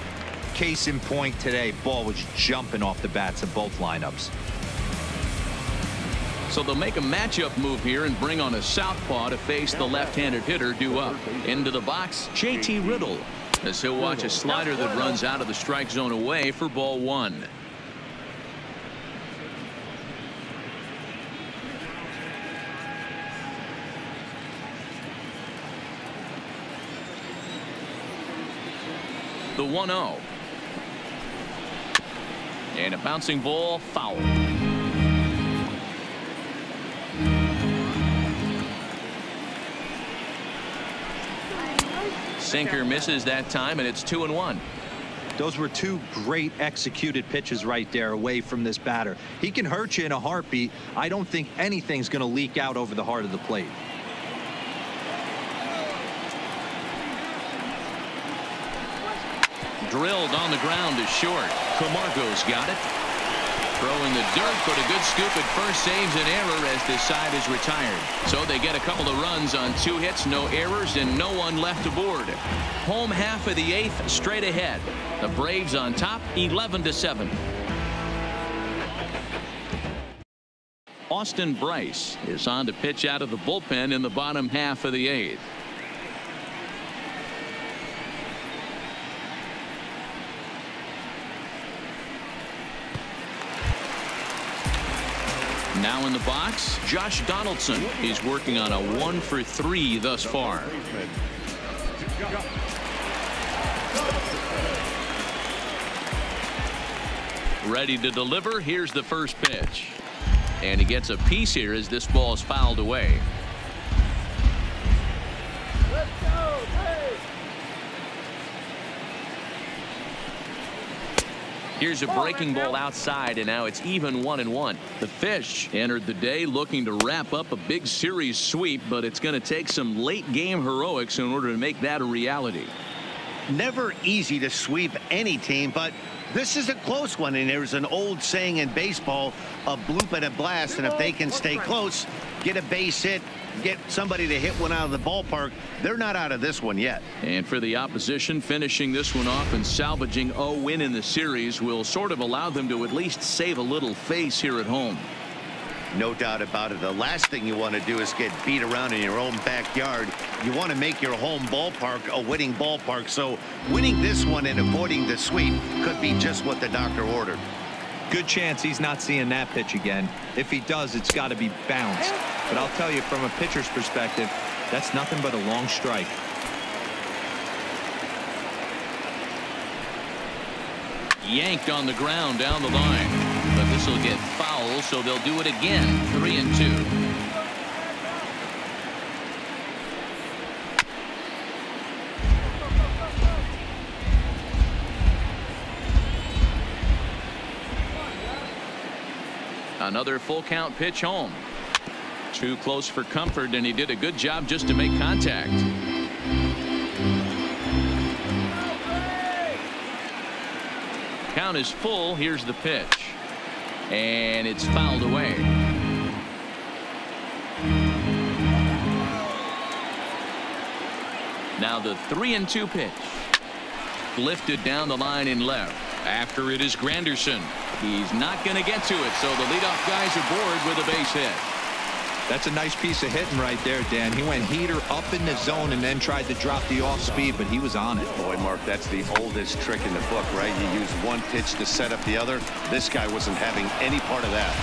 Case in point today, ball was jumping off the bats of both lineups. So they'll make a matchup move here and bring on a southpaw to face the left-handed hitter due up. Into the box, JT Riddle, as he'll watch a slider that runs out of the strike zone away for ball 1. The 1-0. And a bouncing ball, foul. Sinker misses that time, and it's 2-1. Those were 2 great executed pitches right there away from this batter. He can hurt you in a heartbeat. I don't think anything's going to leak out over the heart of the plate. Drilled on the ground is short. Camargo's got it. Throwing the dirt, but a good scoop at first saves an error as this side is retired. So they get a couple of runs on 2 hits, no errors, and no one left aboard. Home half of the 8th, straight ahead. The Braves on top, 11-7. Austin Bryce is on to pitch out of the bullpen in the bottom half of the 8th. Now in the box, Josh Donaldson. He's working on a 1-for-3 thus far. Ready to deliver. Here's the first pitch. And he gets a piece here as this ball is fouled away. Let's go, hey! Here's a breaking ball outside, and now it's even 1-1. The Fish entered the day looking to wrap up a big series sweep, but it's going to take some late game heroics in order to make that a reality. Never easy to sweep any team, but this is a close one, and there's an old saying in baseball, a bloop and a blast, and if they can stay close, get a base hit, get somebody to hit one out of the ballpark, they're not out of this one yet. And for the opposition, finishing this one off and salvaging a win in the series will sort of allow them to at least save a little face here at home. No doubt about it. The last thing you want to do is get beat around in your own backyard. You want to make your home ballpark a winning ballpark. So winning this one and avoiding the sweep could be just what the doctor ordered. Good chance he's not seeing that pitch again. If he does, it's got to be bounced. But I'll tell you, from a pitcher's perspective, that's nothing but a long strike. Yanked on the ground down the line. But this will get foul, so they'll do it again. 3-2. Another full count pitch home. Too close for comfort, and he did a good job just to make contact. Count is full. Here's the pitch. And it's fouled away. Now the 3-2 pitch. Lifted down the line in left. After it is Granderson. He's not going to get to it, so the leadoff guys are bored with a base hit. That's a nice piece of hitting right there, Dan. He went heater up in the zone and then tried to drop the off speed, but he was on it. Boy, Mark, that's the oldest trick in the book, right? You use one pitch to set up the other. This guy wasn't having any part of that.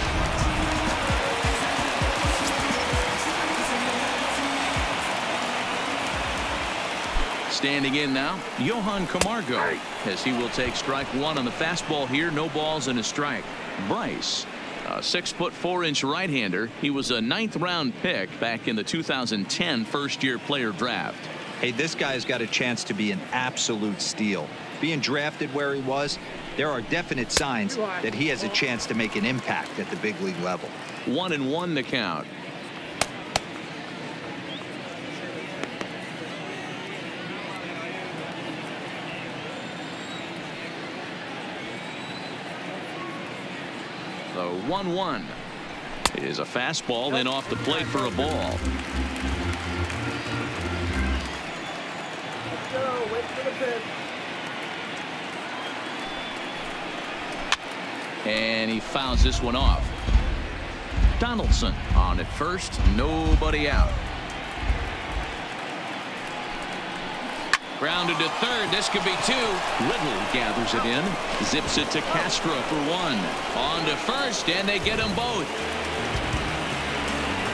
Standing in now, Johan Camargo, as he will take strike one on the fastball here. No balls and a strike. Bryce, a 6'4" right-hander. He was a 9th-round pick back in the 2010 first-year player draft. Hey, this guy's got a chance to be an absolute steal. Being drafted where he was, there are definite signs that he has a chance to make an impact at the big league level. 1-1 the count. The 1-1 is a fastball in off the plate for a ball. Let's go. Wait for the pitch. And he fouls this one off. Donaldson on at first, nobody out. Grounded to third. This could be two. Little gathers it in, zips it to Castro for one. On to first, and they get them both.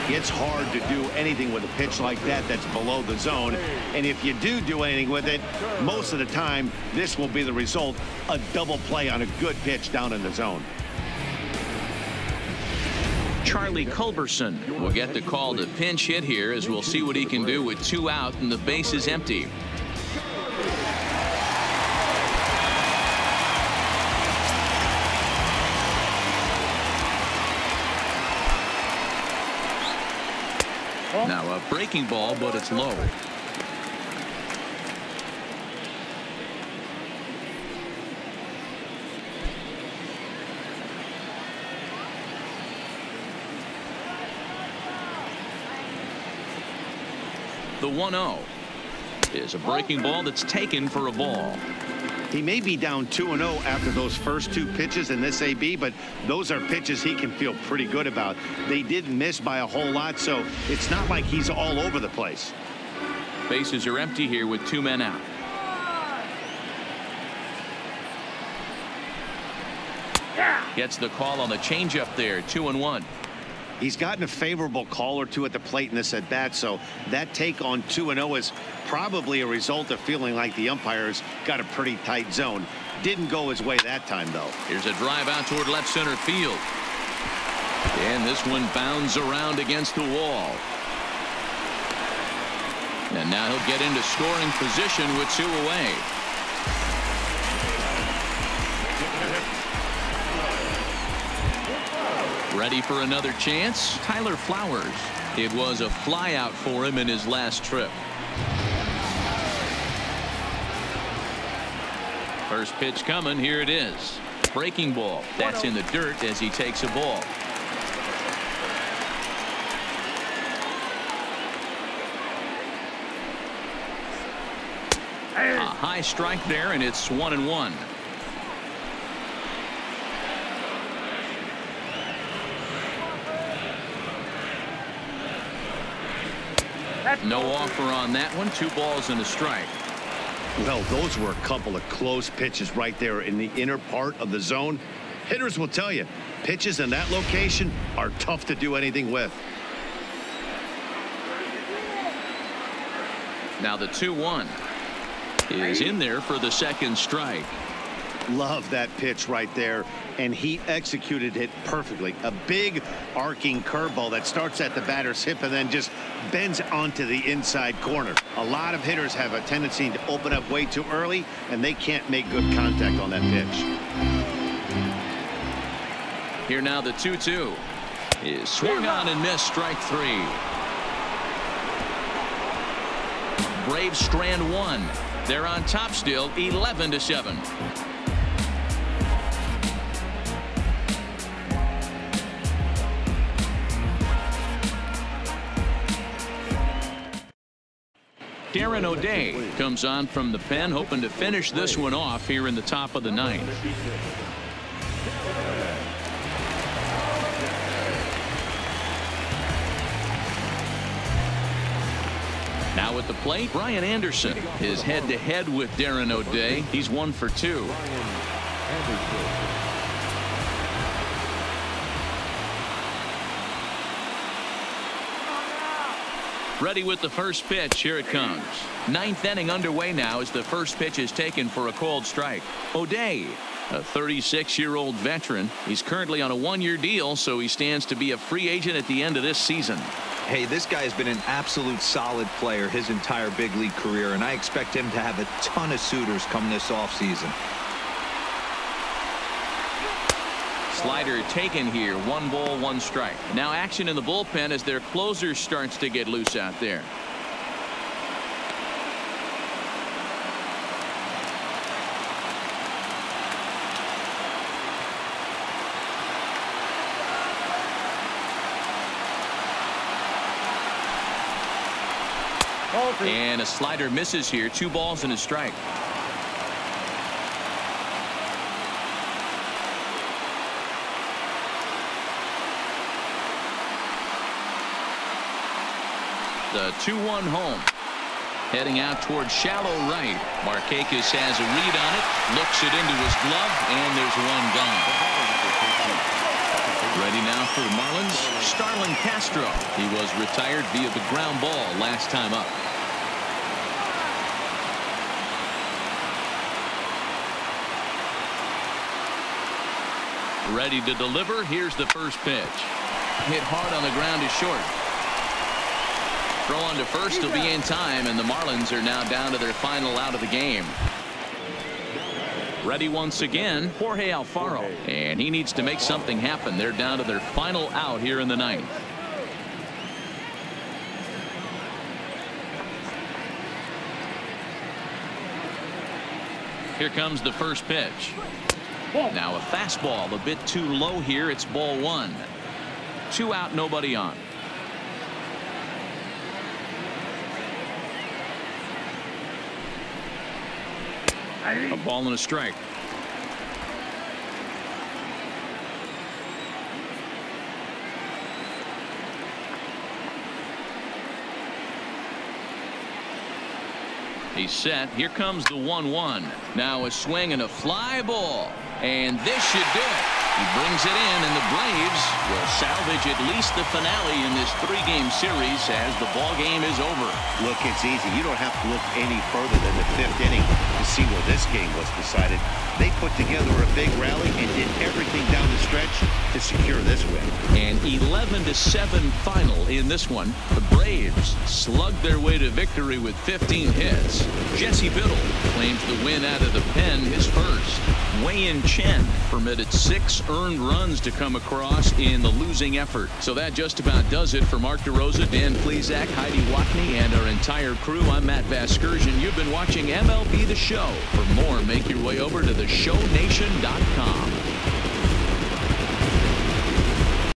It's hard to do anything with a pitch like that that's below the zone. And if you do anything with it, most of the time, this will be the result. A double play on a good pitch down in the zone. Charlie Culberson will get the call to pinch hit here, as we'll see what he can do with 2 out and the base is empty. Now a breaking ball, but it's low. The 1-0 is a breaking ball that's taken for a ball. He may be down 2-0 after those first 2 pitches in this AB, but those are pitches he can feel pretty good about. They didn't miss by a whole lot, so it's not like he's all over the place. Bases are empty here with 2 men out. Gets the call on the changeup there. 2-1. He's gotten a favorable call or 2 at the plate in this at bat, so that take on 2-0 is probably a result of feeling like the umpires got a pretty tight zone. Didn't go his way that time, though. Here's a drive out toward left center field. And this one bounds around against the wall. And now he'll get into scoring position with 2 away. Ready for another chance? Tyler Flowers. It was a flyout for him in his last trip. First pitch coming. Here it is. Breaking ball. That's in the dirt as he takes a ball. A high strike there, and it's 1-1. No offer on that one. 2 balls and a strike. Well, those were a couple of close pitches right there in the inner part of the zone. Hitters will tell you, pitches in that location are tough to do anything with. Now the 2-1 is in there for the second strike. Love that pitch right there, and he executed it perfectly. A big arcing curveball that starts at the batter's hip and then just bends onto the inside corner. A lot of hitters have a tendency to open up way too early, and they can't make good contact on that pitch. Here now the 2-2 is swung on and missed. Strike 3. Braves strand 1. They're on top still, 11-7. Darren O'Day comes on from the pen, hoping to finish this one off here in the top of the 9th. Now at the plate, Brian Anderson is head-to-head with Darren O'Day. He's 1 for 2. Ready with the first pitch. Here it comes. Ninth inning underway now as the first pitch is taken for a called strike. O'Day, a 36-year-old veteran. He's currently on a one-year deal, so he stands to be a free agent at the end of this season. Hey, this guy has been an absolute solid player his entire big league career, and I expect him to have a ton of suitors come this offseason. Slider taken here. 1 ball, 1 strike. Now action in the bullpen as their closer starts to get loose out there. And a slider misses here. 2 balls and a strike. The 2-1 home. Heading out towards shallow right. Markakis has a read on it. Looks it into his glove, and there's 1 gone. Ready now for the Marlins, Starlin Castro. He was retired via the ground ball last time up. Ready to deliver. Here's the first pitch. Hit hard on the ground is short. Throw on to first will be in time, and the Marlins are now down to their final out of the game. Ready once again, Jorge Alfaro, and he needs to make something happen. They're down to their final out here in the 9th. Here comes the first pitch. Now a fastball a bit too low here. It's ball 1. 2 out, nobody on. A ball and a strike. He's set. Here comes the 1-1. Now a swing and a fly ball. And this should do it. He brings it in, and the Braves will salvage at least the finale in this 3-game series as the ball game is over. Look, it's easy. You don't have to look any further than the 5th inning to see where this game was decided. They put together a big rally and did everything down the stretch to secure this win. An 11-7 final in this one. The Braves slugged their way to victory with 15 hits. Jesse Biddle claims the win out of the pen, his first. Wei-Yin Chen permitted 6 earned runs to come across in the losing effort. So that just about does it for Mark DeRosa, Dan Plesac, Heidi Watney, and our entire crew. I'm Matt Vasgersian. You've been watching MLB The Show. For more, make your way over to theshownation.com.